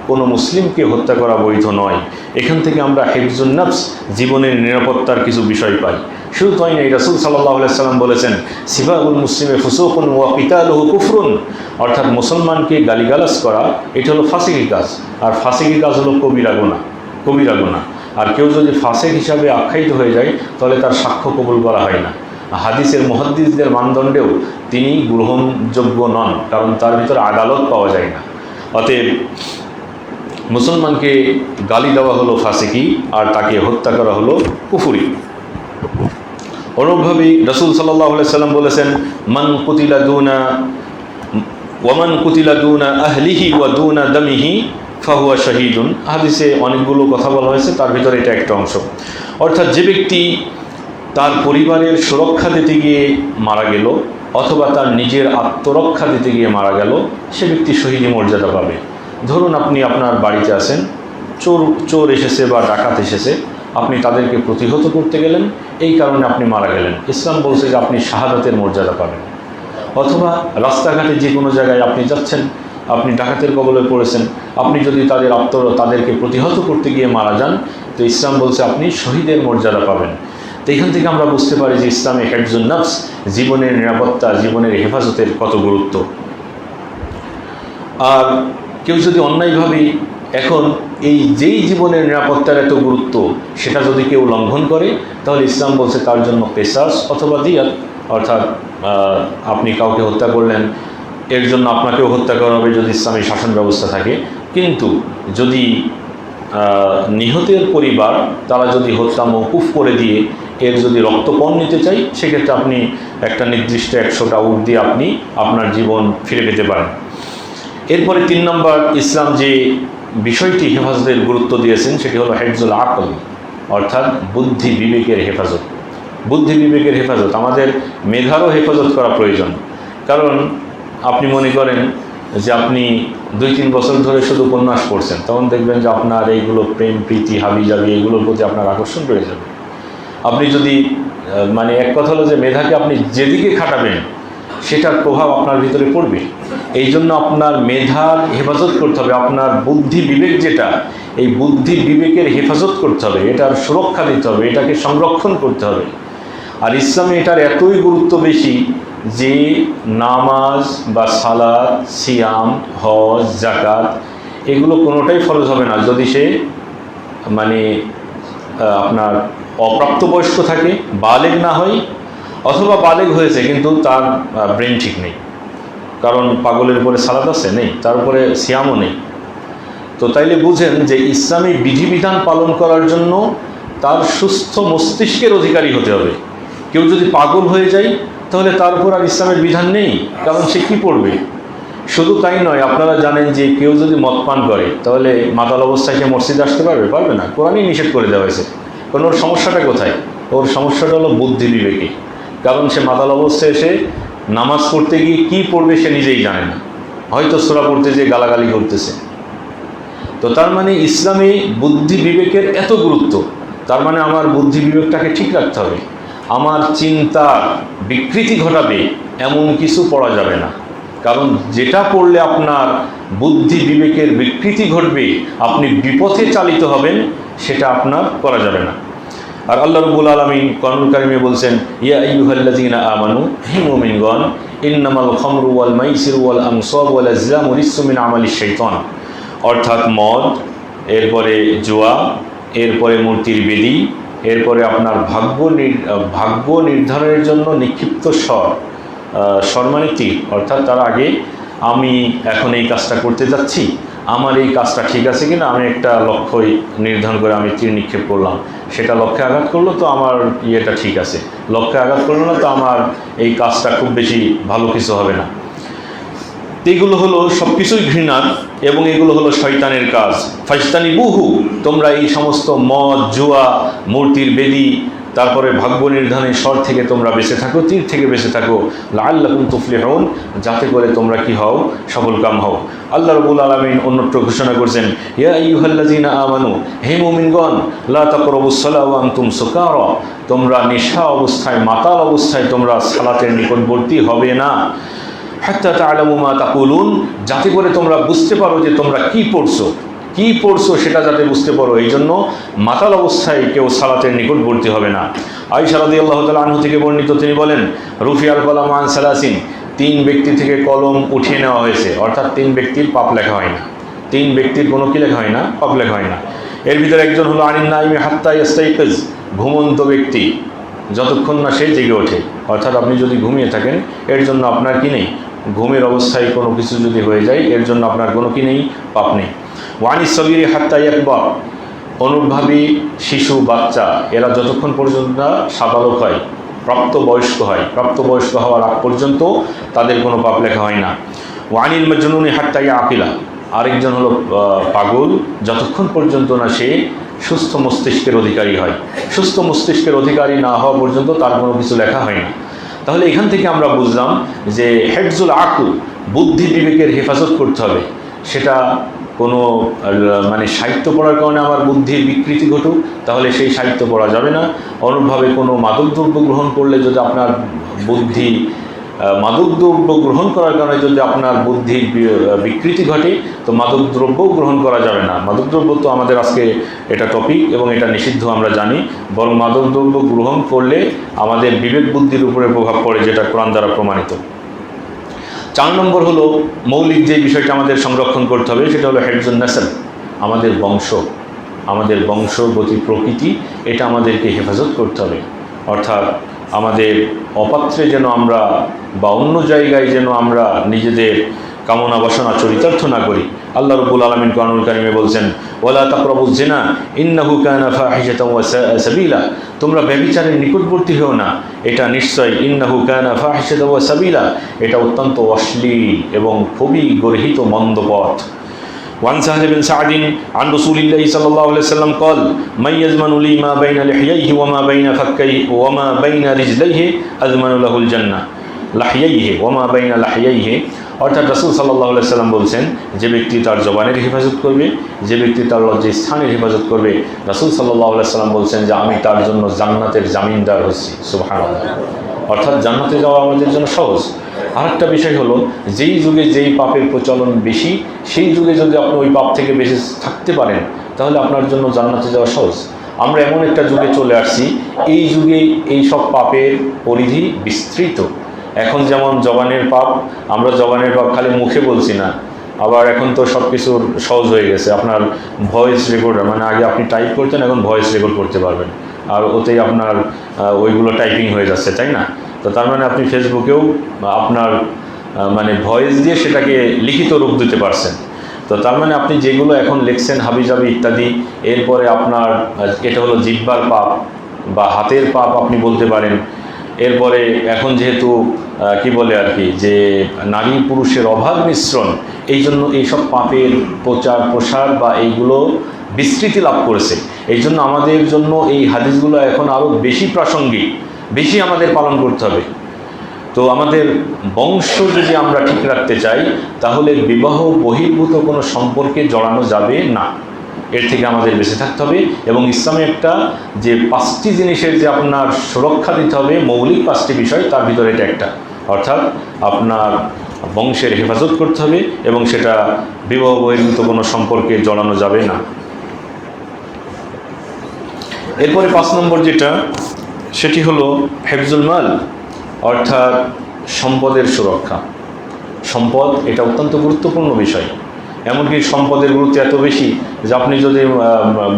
কোনো মুসলিমকে হত্যা করা বৈধ নয়। এখান থেকে আমরা হিফজুন নাফস, জীবনের নিরাপত্তার কিছু বিষয় পাই। শুধু তাই নয়, রাসূল সাল্লাল্লাহু আলাইহি সাল্লাম বলেছেন, সিফাহুল মুসলিমে ফুসুকুন ওয়া কিতালুহু কুফরুন, অর্থাৎ মুসলমানকে গালিগালাজ করা এটা হলো ফাসিকি কাজ, আর ফাসিকি কাজ হলো কবিরা গুনাহ। আর কেউ যদি ফাসিক হিসাবে আখ্যায়িত হয়ে যায়, তাহলে তার সাক্ষ্য কবুল করা হয় না। হাদিসের মুহাদ্দিসদের মানদণ্ডেও তিনি গ্রহণযোগ্য নন, কারণ তার ভিতরে আদালত পাওয়া যায় না। অতএব মুসলমানকে গালি দেওয়া হলো ফাসিকি, আর তাকে হত্যা করা হলো কুফরি। অনুরূপভাবে রাসূল সাল্লাল্লাহু আলাইহি সাল্লাম বলেছেন, ওয়ামান কুতিলা দুনা আহলিহি ওয়া দুনা দামিহি ফাহুয়া শাহীদুন। হাদিসে অনেকগুলো কথা বলা হয়েছে, তার ভিতরে এটা একটা অংশ। অর্থাৎ যে ব্যক্তি তার পরিবারের সুরক্ষা দিতে গিয়ে মারা গেল অথবা তার নিজের আত্মরক্ষা দিতে গিয়ে মারা গেল, সে ব্যক্তি শহীদ মর্যাদা পাবে। ধরুন আপনি আপনার বাড়িতে আছেন, চোর এসেছে বা ডাকাত এসেছে, আপনি তাদেরকে প্রতিহত করতে গেলেন, এই কারণে আপনি মারা গেলেন, ইসলাম বলছে যে আপনি শাহাদাতের মর্যাদা পাবেন। অথবা রাস্তাঘাটে যে কোনো জায়গায় আপনি যাচ্ছেন, আপনি ডাকাতের কবলে পড়েছেন, আপনি যদি তাদেরকে প্রতিহত করতে গিয়ে মারা যান, তো ইসলাম বলছে আপনি শহীদের মর্যাদা পাবেন। তো এখান থেকে আমরা বুঝতে পারি যে ইসলামে হিফজুন নফস, জীবনের নিরাপত্তা, জীবনের হেফাজতের কত গুরুত্ব। আর কেউ যদি অন্যায়ভাবে, এখন যেই জীবনের নিরাপত্তার এত গুরুত্ব, সেটা যদি কেউ লঙ্ঘন করে, তাহলে ইসলাম বলছে তার জন্য কিসাস অথবা দিয়াত, অর্থাৎ আপনি কাউকে হত্যা করলেন, এর জন্য আপনাকেও হত্যা করা হবে যদি ইসলামী শাসন ব্যবস্থা থাকে। কিন্তু যদি নিহতের পরিবার তারা যদি হত্যা মওকুফ করে দিয়ে এর যদি রক্তপণ নিতে চাই, সেক্ষেত্রে আপনি একটা নির্দিষ্ট 100টা উট দিয়ে আপনি আপনার জীবন ফিরে পেতে পারেন। এরপরে 3 নম্বর ইসলাম যে বিষয়টি হেফাজতের গুরুত্ব দিয়েছেন, সেটি হলো হিফজুল আকল, অর্থাৎ বুদ্ধি বিবেকের হেফাজত। বুদ্ধি বিবেকের হেফাজত, আমাদের মেধারও হেফাজত করা প্রয়োজন। কারণ আপনি মনে করেন যে আপনি 2-3 বছর ধরে শুধু উপন্যাস পড়ছেন, তখন দেখবেন যে আপনার এইগুলো প্রেম প্রীতি হাবিজাবি এগুলোর প্রতি আপনার আকর্ষণ বেড়ে যাবে। আপনি যদি এক কথা হলো যে মেধাকে আপনি যেদিকে খাটাবেন সেটার প্রভাব আপনার ভিতরে পড়বে। এই জন্য আপনার মেধার হেফাজত করতে হবে, আপনার বুদ্ধি বিবেক যেটা, এই বুদ্ধি বিবেকের হেফাজত করতে হবে, এটার সুরক্ষা দিতে হবে, এটাকে সংরক্ষণ করতে হবে। আর ইসলামে এটার এতই গুরুত্ব বেশি যে নামাজ বা সালাত, সিয়াম, হজ, যাকাত এগুলো কোনোটাই ফরজ হবে না যদি সে আপনার অপ্রাপ্তবয়স্ক থাকে, বালেগ না হয়, অথবা বালেগ হয়েছে কিন্তু তার ব্রেন ঠিক নেই। কারণ পাগলের উপরে সালাত আছে নেই, তার উপরে সিয়ামও নেই। তো তাইলে বুঝেন যে ইসলামী বিধিবিধান পালন করার জন্য তার সুস্থ মস্তিষ্কের অধিকারী হতে হবে। কেউ যদি পাগল হয়ে যায় তাহলে তার উপর আর ইসলামের বিধান নেই, কারণ সে কী পড়বে। শুধু তাই নয়, আপনারা জানেন যে কেউ যদি মদ পান করে তাহলে মাতাল অবস্থায় সে মসজিদে আসতে পারবে না, কোরআনই নিষেধ করে দেওয়া হয়েছে। কারণ ওর সমস্যাটা কোথায়? ওর সমস্যাটা হলো বুদ্ধি বিবেকে। কারণ সে মাতাল অবস্থায় এসে নামাজ পড়তে গিয়ে কী পড়বে সে নিজেই জানে না, হয়তো সূরা পড়তে যেয়ে গালাগালি করতেছে। তো তার ইসলামে বুদ্ধি বিবেকের এত গুরুত্ব, তার আমার বুদ্ধি বিবেকটাকে ঠিক রাখতে হবে। আমার চিন্তা বিকৃতি ঘটাবে এমন কিছু পড়া যাবে না, কারণ যেটা পড়লে আপনার বুদ্ধি বিবেকের বিকৃতি ঘটবে, আপনি বিপথে চালিত হবেন, সেটা আপনার করা যাবে না। আর আল্লাহ রাব্বুল আলামিন কোরআনুল কারীমে বলছেন, ইয়া আইয়ুহাল্লাযীনা আমানু, হে মুমিনগণ, ইন্নামাল খামরু ওয়াল মাইসিরু ওয়াল আনসাবু ওয়াল আজলামু রিজসুম মিন আমালিশ শাইতান। অর্থাৎ মদ, এরপরে জুয়া, এরপরে মূর্তির বেদী, এরপরে আপনার ভাগ্য নির্ধারণের জন্য নিক্ষিপ্ত স্বর তীর, অর্থাৎ তার আগে আমি এখন এই কাজটা করতে যাচ্ছি, আমার এই কাজটা ঠিক আছে কিনা, আমি একটা লক্ষ্য নির্ধারণ করে আমি তীর নিক্ষেপ করলাম, সেটা লক্ষ্যে আঘাত করলো তো আমার ইয়েটা ঠিক আছে, লক্ষ্যে আঘাত করলো না তো আমার এই কাজটা খুব বেশি ভালো কিছু হবে না। এগুলো হলো সব কিছুই ঘৃণার এবং এগুলো হলো শয়তানের কাজ। ফাজতানিবুহু, তোমরা এই সমস্ত মদ, জুয়া, মূর্তির বেদী, তারপরে ভাগ্য নির্ধারণের স্বর থেকে তোমরা বেঁচে থাকো, তীর থেকে বেঁচে থাকো, লাআল্লাকুম তুফলিহুন, যাতে করে তোমরা কি হও, সফলকাম হও। আল্লাহ রাব্বুল আলামিন অন্যত্র ঘোষণা করছেন, ইয়া আইয়ুহাল্লাযীনা আমানু, হে মুমিনগণ, লা তাকরাবুস সালাহ ওয়া আনতুম সুকারা, তোমরা নেশা অবস্থায়, মাতাল অবস্থায় তোমরা সালাতের নিকটবর্তী হবে না, হাত্তা তা'লামু মা তাকুলুন, যাতে করে তোমরা বুঝতে পারো যে তোমরা কি পড়ছো সেটা যাতে বুঝতে পারো। এই জন্য মাতাল অবস্থায় কেউ সালাতের নিকটবর্তী হবে না। আয়েশা রাদিয়াল্লাহু তাআলা আনহা থেকে বর্ণিত, তিনি বলেন, রুফিয়াল কলাম আন সালাসিন, 3 ব্যক্তি থেকে কলম উঠিয়ে নেওয়া হয়েছে, অর্থাৎ 3 ব্যক্তির পাপ লেখা হয় না, 3 ব্যক্তির কোনো কি লেখা হয় না, পাপ লেখা হয় না। এর ভিতরে একজন হলো আনিন নাইমি হাত্তা ইয়াস্তাইকিজ, ঘুমন্ত ব্যক্তি, যতক্ষণ না সে জেগে ওঠে। অর্থাৎ আপনি যদি ঘুমিয়ে থাকেন এর জন্য আপনার কি নেই, ঘুমের অবস্থায় কোনো কিছু যদি হয়ে যায় এর জন্য আপনার কোনো কি নেই, পাপ নেই। ওয়ানি সগীরি হাত্তা ইয়াকবার, অনুর্ভাবী শিশু বাচ্চা এরা যতক্ষণ পর্যন্ত সাবালক হয়, প্রাপ্তবয়স্ক হওয়ার আগ পর্যন্ত তাদের কোনো পাপ লেখা হয় না। ওয়ানিল মাজনুনি হাত্তা ইয়াকিলা, আরেকজন হলো পাগল, যতক্ষণ পর্যন্ত না সে সুস্থ মস্তিষ্কের অধিকারী হয়। সুস্থ মস্তিষ্কের অধিকারী না হওয়া পর্যন্ত তার কোনো কিছু লেখা হয় না। তাহলে এখান থেকে আমরা বুঝলাম যে হেফজুল আকল, বুদ্ধি বিবেকের হেফাজত করতে হবে। সেটা কোনো মানে সাহিত্য পড়ার কারণে আমার বুদ্ধির বিকৃতি ঘটুক, তাহলে সেই সাহিত্য পড়া যাবে না। অনুরূপভাবে কোনো মাদকদ্রব্য গ্রহণ করলে যদি আপনার বুদ্ধি, মাদকদ্রব্য গ্রহণ করার কারণে যদি আপনার বুদ্ধির বিকৃতি ঘটে, তো মাদকদ্রব্যও গ্রহণ করা যাবে না। মাদকদ্রব্য তো আমাদের আজকে এটা টপিক এবং এটা নিষিদ্ধ আমরা জানি, বরং মাদকদ্রব্য গ্রহণ করলে আমাদের বিবেক বুদ্ধির উপরে প্রভাব পড়ে, যেটা কোরআন দ্বারা প্রমাণিত। 4 নম্বর হলো মৌলিক যে বিষয়টা আমাদের সংরক্ষণ করতে হবে, সেটা হলো হেফজুন নাসব, আমাদের বংশগতি প্রকৃতি, এটা আমাদেরকে হেফাজত করতে হবে। অর্থাৎ আমাদের অপাত্রে যেন আমরা বা অন্য জায়গায় যেন আমরা নিজেদের কামনা বাসনা চরিতার্থ না করি। আল্লাহ রাব্বুল আলামিন কোরআনুল কারীমে বলছেন, ওয়ালা তাকরাবুজ জিনা ইন্নাহু কানা ফাহিশাতাও ওয়া সাবিলা, তোমরা ব্যভিচারের নিকটবর্তী হও না, এটা নিশ্চয় ইন্নাহু কানা ফাহিশাতাও ওয়া সাবিলা, এটা অত্যন্ত অশ্লীল এবং খুবই গর্হিত মন্দ পথ। وعن سهل بن سعد عن رسول الله صلى الله عليه وسلم قال من يضمن لي ما بين لحييه وما بين فكيه وما بين رجليه أضمن له الجنة لحييه وما بين لحييه। অর্থাৎ রাসূল সাল্লাল্লাহু আলাইহি সাল্লাম বলছেন, যে ব্যক্তি তার জবানের হেফাজত করবে, যে ব্যক্তি তার লজ্জা স্থানের হেফাজত করবে, রাসূল সাল্লাল্লাহু আলাইহি সাল্লাম বলছেন যে আমি তার জন্য জান্নাতের জামিনদার হচ্ছি। সুবহানাল্লাহ। অর্থাৎ জান্নাতে যাওয়া আমাদের জন্য সহজ। আরেকটা বিষয় হলো, যেই যুগে যেই পাপের প্রচলন বেশি, সেই যুগে যদি আপনি ওই পাপ থেকে বেশি থাকতে পারেন, তাহলে আপনার জন্য জান্নাতে যাওয়া সহজ। আমরা এমন একটা যুগে চলে আসছি, এই যুগে এই সব পাপের পরিধি বিস্তৃত। এখন যেমন জবানের পাপ, আমরা জবানের পাপ খালি মুখে বলছি না, আবার এখন তো সব কিছুর সহজ হয়ে গেছে। আপনার ভয়েস রেকর্ডার, মানে আগে আপনি টাইপ করতেন, এখন ভয়েস রেকর্ড করতে পারবেন, আর ওতেই আপনার ওইগুলো টাইপিং হয়ে যাচ্ছে, তাই না? তো তার মানে আপনি ফেসবুকেও আপনার মানে ভয়েস দিয়ে সেটাকে লিখিত রূপ দিতে পারছেন। তো তার মানে আপনি যেগুলো এখন লিখছেন হাবিজাবি ইত্যাদি, এরপরে আপনার এটা হলো জিহ্বার পাপ বা হাতের পাপ আপনি বলতে পারেন। এরপরে এখন যেহেতু কি বলে আর কি, যে নারী পুরুষের অভাব মিশ্রণ, এই জন্য এইসব পাপের প্রচার প্রসার বা এইগুলো বিস্তৃতি লাভ করেছে। এই জন্য আমাদের জন্য এই হাদিসগুলো এখন আরও বেশি প্রাসঙ্গিক, বেশি আমাদের পালন করতে হবে। তো আমাদের বংশ যদি আমরা ঠিক রাখতে চাই, তাহলে বিবাহ বহির্ভূত কোনো সম্পর্কে জড়ানো যাবে না, এর থেকে আমাদের বেঁচে থাকতে হবে। এবং ইসলামে একটা যে 5টি জিনিসের যে আপনার সুরক্ষা দিতে হবে, মৌলিক 5টি বিষয়, তার ভিতরে এটা একটা। অর্থাৎ আপনার বংশের হেফাজত করতে হবে এবং সেটা বিবাহ বহির্ভূত কোনো সম্পর্কে জড়ানো যাবে না। এরপরে 5 নম্বর যেটা, সেটি হলো হেফজুল মাল, অর্থাৎ সম্পদের সুরক্ষা। সম্পদ এটা অত্যন্ত গুরুত্বপূর্ণ বিষয়। এমনকি সম্পদের গুরুত্ব এত বেশি যে আপনি যদি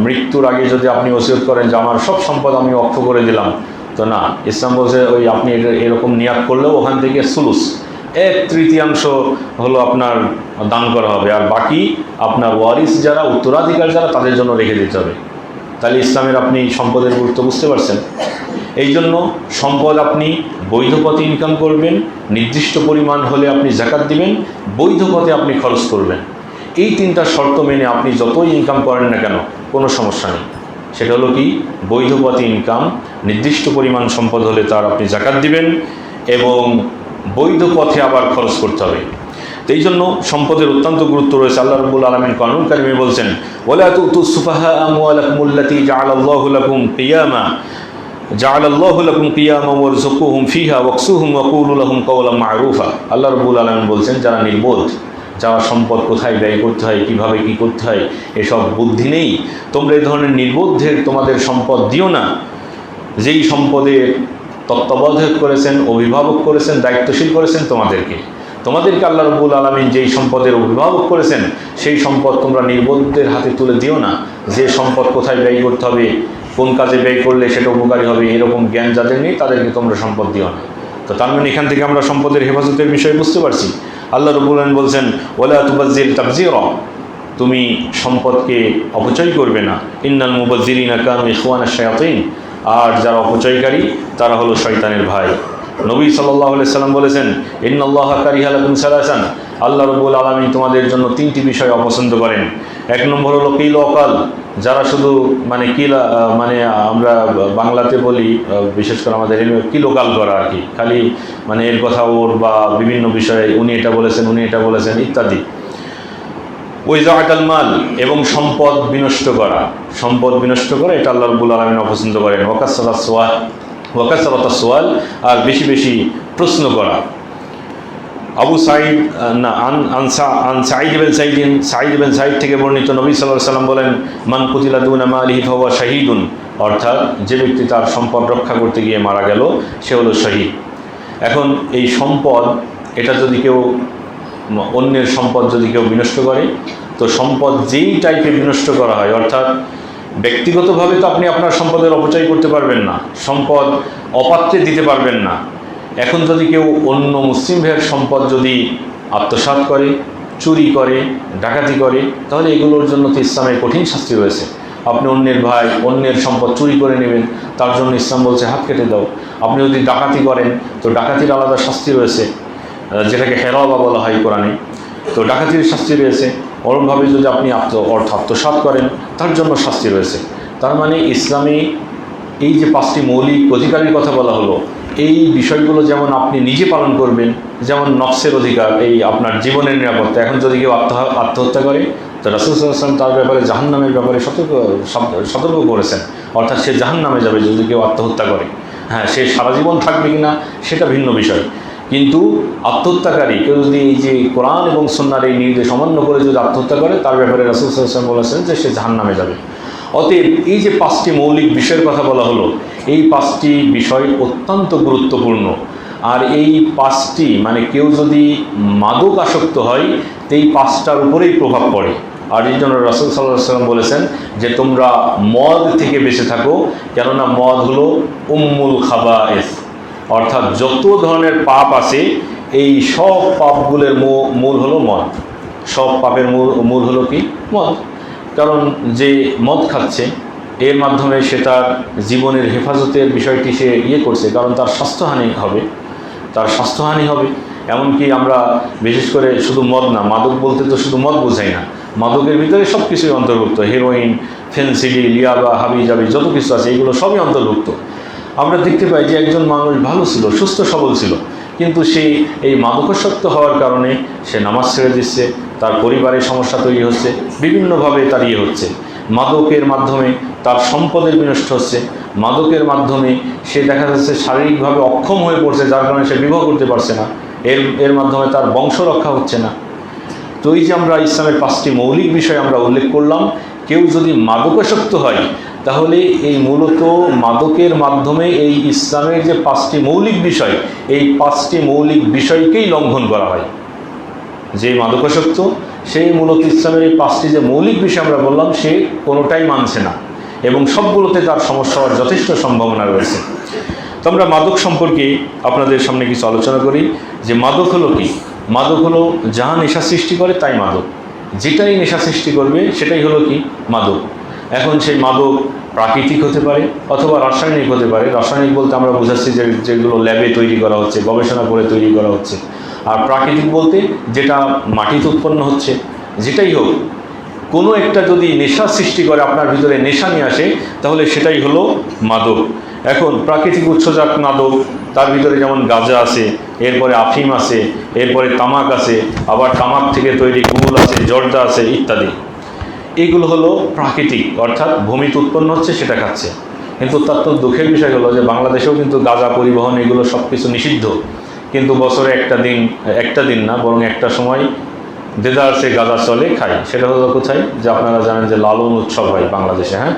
মৃত্যুর আগে যদি আপনি ওসিয়ত করেন যে আমার সব সম্পদ আমি ওয়াকফ করে দিলাম, তো না, ইসলাম বলছে ওই আপনি এরকম নিয়াত করলেও ওখান থেকে সুলুস, 1/3 হলো আপনার দান করা হবে, আর বাকি আপনার ওয়ারিস যারা, উত্তরাধিকার যারা, তাদের জন্য রেখে দিতে হবে। তাহলে ইসলামের আপনি সম্পদের গুরুত্ব বুঝতে পারছেন। এই জন্য সম্পদ আপনি বৈধ পথে ইনকাম করবেন, নির্দিষ্ট পরিমাণ হলে আপনি যাকাত দিবেন, বৈধ পথে আপনি খরচ করবেন। এই 3টা শর্ত মেনে আপনি যতই ইনকাম করেন না কেন, কোনো সমস্যা নেই। সেটা হলো কি, বৈধ পথে ইনকাম, নির্দিষ্ট পরিমাণ সম্পদ হলে তার আপনি যাকাত দিবেন এবং বৈধ পথে আবার খরচ করতে হবে। তো এই জন্য সম্পদের অত্যন্ত গুরুত্ব রয়েছে। আল্লাহ রাব্বুল আলামিন কোরআনুল কারীমে বলছেন, ওয়ালা তুতুস সুফাহা আমওয়ালাকুমুল্লাতী জাআলাল্লাহু লাকুম কিয়ামা জাআলাল্লাহু লাকুম কিয়ামা ওয়ারযুকুহুম ফিহা ওয়াকসুহুম ওয়াকুলু লাহুম কাওলাম মা'রুফা। আল্লাহ রাব্বুল আলামিন বলছেন, যারা নির্বোধ, যারা সম্পদ কোথায় ব্যয় করতে হয়, কিভাবে কি করতে হয় এসব বুদ্ধি নেই, তোমরা এই ধরনের নির্বোধের তোমাদের সম্পদ দিও না। যেই সম্পদের তত্ত্বাবধায়ক করেছেন, অভিভাবক করেছেন, দায়িত্বশীল করেছেন তোমাদেরকে আল্লাহ রাব্বুল আলামিন যেই সম্পদের অভিভাবক করেছেন, সেই সম্পদ তোমরা নির্বোধদের হাতে তুলে দিও না। যে সম্পদ কোথায় ব্যয় করতে হবে, কোন কাজে ব্যয় করলে সেটা উপকারী হবে, এরকম জ্ঞান যাদের নেই, তাদেরকে তোমরা সম্পদ দিও না। তো তার মানে এখান থেকে আমরা সম্পদের হেফাজতের বিষয় বুঝতে পারছি। আল্লাহ রাব্বুল আলামিন বলছেন ওয়ালা তুবাজ্জির তাবযীরা, তুমি সম্পদকে অপচয় করবে না। ইন্নাল মুবাজ্জিরিনা কানু ইখওয়ানাশ শায়াতিন, আর যারা অপচয়কারী তারা হলো শয়তানের ভাই। নবী সাল্লাল্লাহু আলাইহি সাল্লাম বলেছেন ইন্নাল্লাহা কারিহা লাকুম সালাসান, আল্লাহ রাব্বুল আলামিন তোমাদের জন্য তিনটি বিষয় অপছন্দ করেন। এক নম্বর হলো কিল অকাল, যারা শুধু মানে মানে আমরা বাংলাতে বলি, বিশেষ করে আমাদের কিলোকাল করা আর কি, খালি মানে এর কথা ওর বা বিভিন্ন বিষয়ে উনি এটা বলেছেন ইত্যাদি। ওয়াইজাআতাল মাল, এবং সম্পদ বিনষ্ট করা এটা আল্লাহ রাব্বুল আলামিন অপছন্দ করেন। ওয়াকাসরাতাস সুয়াল, আর বেশি বেশি প্রশ্ন করা। আবু সাঈদ আন সাঈদ ইবনে সাঈদ থেকে বর্ণিত, নবী সাল্লাল্লাহু আলাইহি ওয়াসাল্লাম বলেন মান কুতিলা দুনা মালিহি ফাহুয়া শাহীদুন, অর্থাৎ যে ব্যক্তি তার সম্পদ রক্ষা করতে গিয়ে মারা গেল সে হলো শহীদ। এখন এই সম্পদ, এটা যদি কেউ অন্যের সম্পদ যদি কেউ বিনষ্ট করে, তো সম্পদ যেই টাইপে বিনষ্ট করা হয়, অর্থাৎ ব্যক্তিগতভাবে তো আপনি আপনার সম্পদের অপচয় করতে পারবেন না, সম্পদ অপাত্রে দিতে পারবেন না। এখন যদি কেউ অন্য মুসলিম ভাইয়ের সম্পদ যদি আত্মসাৎ করে, চুরি করে, ডাকাতি করে, তাহলে এগুলোর জন্য তো ইসলামের কঠিন শাস্তি রয়েছে। আপনি অন্যের সম্পদ চুরি করে নেবেন, তার জন্য ইসলাম বলছে হাত কেটে দাও। আপনি যদি ডাকাতি করেন, তো ডাকাতির আলাদা শাস্তি রয়েছে, যেটাকে হেরাওয়া বলা হয় কোরআনে। তো ডাকাতির শাস্তি রয়েছে। ওরমভাবে যদি আপনি অর্থ আত্মসাৎ করেন, তার জন্য শাস্তি রয়েছে। তার মানে ইসলামে এই যে 5টি মৌলিক অধিকারের কথা বলা হলো, এই বিষয়গুলো যেমন আপনি নিজে পালন করবেন, যেমন নফসের অধিকার, এই আপনার জীবনের নিরাপত্তা। এখন যদি কেউ আত্মহত্যা করে, তো রাসূল সাল্লাল্লাহু আলাইহি ওয়াসাল্লাম তার ব্যাপারে জাহান্নামের ব্যাপারে সতর্ক করেছেন, অর্থাৎ সে জাহান্নামে যাবে যদি কেউ আত্মহত্যা করে। হ্যাঁ, সে সারা জীবন থাকবে কিনা সেটা ভিন্ন বিষয়, কিন্তু আত্মহত্যাকারী কেউ যদি এই যে কোরআন এবং সুন্নাহর এই নির্দেশ অমান্য করে যদি আত্মহত্যা করে, তার ব্যাপারে রাসূল সাল্লাল্লাহু আলাইহি ওয়াসাল্লাম বলেছেন যে সে জাহান্নামে যাবে। অতএব এই যে 5টি মৌলিক বিষয়ের কথা বলা হলো, এই 5টি বিষয় অত্যন্ত গুরুত্বপূর্ণ। আর এই 5টি মানে কেউ যদি মাদক আসক্ত হয়, তো এই 5টার উপরেই প্রভাব পড়ে। আর এই জন্য রাসূল সাল্লাল্লাহু আলাইহি ওয়াসাল্লাম বলেছেন যে তোমরা মদ থেকে বেঁচে থাকো, কেননা মদ হলো উম্মুল খাবায়েস, অর্থাৎ যত ধরনের পাপ আছে এই সব পাপগুলোর মূল হলো মদ। সব পাপের মূল হলো কি? মদ। কারণ যে মদ খাচ্ছে এর মাধ্যমে সে তার জীবনের হেফাজতের বিষয়টি সে করছে, কারণ তার স্বাস্থ্যহানি হবে। এমনকি আমরা বিশেষ করে শুধু মদ না, মাদক বলতে তো শুধু মদ বোঝাই না, মাদকের ভিতরে সব কিছুই অন্তর্ভুক্ত। হেরোইন, ফেনসিডি, লিয়াবা, হাবিজাবি যত কিছু আছে এগুলো সবই অন্তর্ভুক্ত। আমরা দেখতে পাই যে একজন মানুষ ভালো ছিল, সুস্থ সবল ছিল, কিন্তু সে এই মাদকাসক্ত হওয়ার কারণে সে নামাজ ছেড়ে দিচ্ছে, তার পরিবারের সমস্যা তৈরি হচ্ছে, বিভিন্নভাবে তার হচ্ছে। মাদকের মাধ্যমে তার সম্পদের বিনষ্ট হচ্ছে, মাদকের মাধ্যমে সে দেখা যাচ্ছে শারীরিকভাবে অক্ষম হয়ে পড়ছে, যার কারণে সে বিবাহ করতে পারছে না, এর মাধ্যমে তার বংশ রক্ষা হচ্ছে না। তো এই যে আমরা ইসলামের 5টি মৌলিক বিষয় আমরা উল্লেখ করলাম, কেউ যদি মাদকাসক্ত হয় তাহলে এই মূলত মাদকের মাধ্যমে এই ইসলামের যে 5টি মৌলিক বিষয়, এই 5টি মৌলিক বিষয়কেই লঙ্ঘন করা হয়। যে মাদকাসক্ত সেই মূলত ইসলামের এই 5টি যে মৌলিক বিষয় আমরা বললাম, সে কোনোটাই মানছে না এবং সবগুলোতে তার সমস্যা হওয়ার যথেষ্ট সম্ভাবনা রয়েছে। তো আমরা মাদক সম্পর্কে আপনাদের সামনে কিছু আলোচনা করি যে মাদক হলো কি। মাদক হলো যাহা নেশা সৃষ্টি করে তাই মাদক, যেটাই নেশা সৃষ্টি করবে সেটাই হলো কি? মাদক। এখন সেই মাদক প্রাকৃতিক হতে পারে অথবা রাসায়নিক হতে পারে। রাসায়নিক বলতে আমরা বোঝাচ্ছি যেগুলো ল্যাবে তৈরি করা হচ্ছে, গবেষণা করে তৈরি করা হচ্ছে। আর প্রাকৃতিক বলতে যেটা মাটিতে উৎপন্ন হচ্ছে, যেটাই হোক, কোনো একটা যদি নেশা সৃষ্টি করে, আপনার ভিতরে নেশা নিয়ে আসে, তাহলে সেটাই হলো মাদক। এখন প্রাকৃতিক উৎসজাত মাদক, তার ভিতরে যেমন গাঁজা আছে, এরপরে আফিম আছে, এরপরে তামাক আছে, আবার তামাক থেকে তৈরি গুল আছে, জর্দা আছে ইত্যাদি। এইগুলো হলো প্রাকৃতিক, অর্থাৎ ভূমিতে উৎপন্ন হচ্ছে সেটা খাচ্ছে। কিন্তু অত্যন্ত দুঃখের বিষয় হলো যে বাংলাদেশেও কিন্তু গাঁজা পরিবহন এগুলো সব কিছু নিষিদ্ধ, কিন্তু বছরে একটা দিন না, বরং একটা সময় দেদারসে গাঁজা চলে, খায়। সেটা হলো কোথায়? যে আপনারা জানেন যে লালন উৎসব হয় বাংলাদেশে, হ্যাঁ,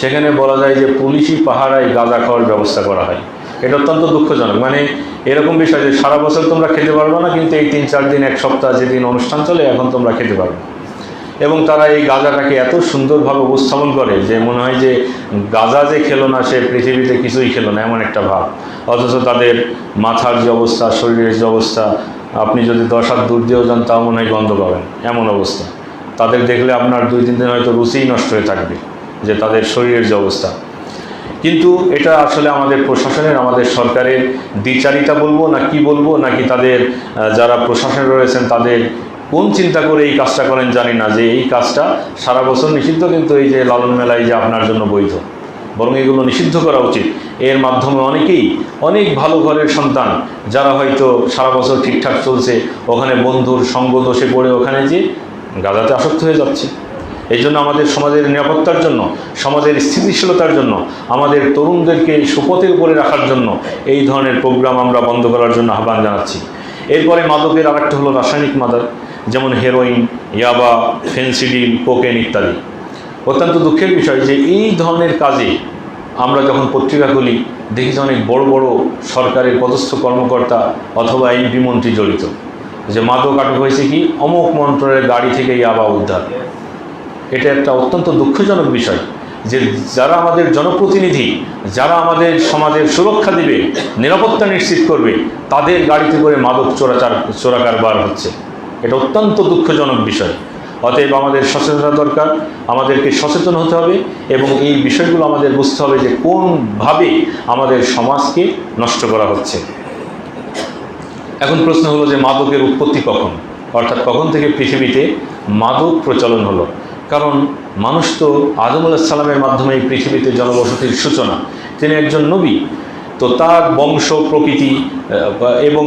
সেখানে বলা যায় যে পুলিশি পাহারায় গাঁজা খাওয়ার ব্যবস্থা করা হয়। এটা অত্যন্ত দুঃখজনক। মানে এরকম বিষয় যে সারা বছর তোমরা খেতে পারবে না, কিন্তু এই 3-4 দিন, এক সপ্তাহ যেদিন অনুষ্ঠান চলে এখন তোমরা খেতে পারবে। এবং তারা এই গাঁজাটাকে এত সুন্দরভাবে উপস্থাপন করে যে মনে হয় যে গাঁজা যে খেলো না সে পৃথিবীতে কিছুই খেলো না, এমন একটা ভাব। অথচ তাদের মাথার যে অবস্থা, শরীরের যে অবস্থা, আপনি যদি 10 হাত দূর দিয়েও যান তাও মনে হয় গন্ধ পাবেন, এমন অবস্থা। তাদের দেখলে আপনার 2-3 দিন হয়তো রুচিই নষ্ট হয়ে থাকবে, যে তাদের শরীরের যে অবস্থা। কিন্তু এটা আসলে আমাদের প্রশাসনের, আমাদের সরকারের দ্বিচারিতা বলবো না কি বলবো, নাকি তাদের যারা প্রশাসনে রয়েছেন তাদের কোন চিন্তা করে এই কাজটা করেন জানি না, যে এই কাজটা সারা বছর নিষিদ্ধ, কিন্তু এই যে লালন মেলায় যে আপনার জন্য বৈধ, বরং এগুলো নিষিদ্ধ করা উচিত। এর মাধ্যমে অনেকেই, অনেক ভালো ঘরের সন্তান যারা হয়তো সারা বছর ঠিকঠাক চলছে, ওখানে বন্ধুর সঙ্গ দোষে পড়ে ওখানে যে গাঁজাতে আসক্ত হয়ে যাচ্ছে। এই জন্য আমাদের সমাজের নিরাপত্তার জন্য, সমাজের স্থিতিশীলতার জন্য, আমাদের তরুণদেরকে সুপথের উপরে রাখার জন্য এই ধরনের প্রোগ্রাম আমরা বন্ধ করার জন্য আহ্বান জানাচ্ছি। এরপরে মাদকের আরেকটা হলো রাসায়নিক মাদক, যেমন হেরোইন, ইয়াবা, ফেন্সিডিল, কোকেন ইত্যাদি। অত্যন্ত দুঃখের বিষয় যে এই ধরনের কাজে আমরা যখন পত্রিকা খুলি দেখি যে অনেক বড় বড় সরকারের পদস্থ কর্মকর্তা অথবা এমপি মন্ত্রী জড়িত, যে মাদক আটক হয়েছে কি অমুক মন্ত্রণের গাড়ি থেকে ইয়াবা উদ্ধার। এটা একটা অত্যন্ত দুঃখজনক বিষয় যে যারা আমাদের জনপ্রতিনিধি, যারা আমাদের সমাজের সুরক্ষা দিবে, নিরাপত্তা নিশ্চিত করবে, তাদের গাড়িতে করে মাদক চোরা কারবার হচ্ছে। এটা অত্যন্ত দুঃখজনক বিষয়। অতএব আমাদের সচেতনতা দরকার, আমাদেরকে সচেতন হতে হবে এবং এই বিষয়গুলো আমাদের বুঝতে হবে যে কোনভাবে আমাদের সমাজকে নষ্ট করা হচ্ছে। এখন প্রশ্ন হলো যে মাদকের উৎপত্তি কখন, অর্থাৎ কখন থেকে পৃথিবীতে মাদক প্রচলন হলো। কারণ মানুষ তো আদম আলাইহিস সালামের মাধ্যমে এই পৃথিবীতে জনবসতির সূচনা, তিনি একজন নবী, তো তার বংশ প্রকৃতি এবং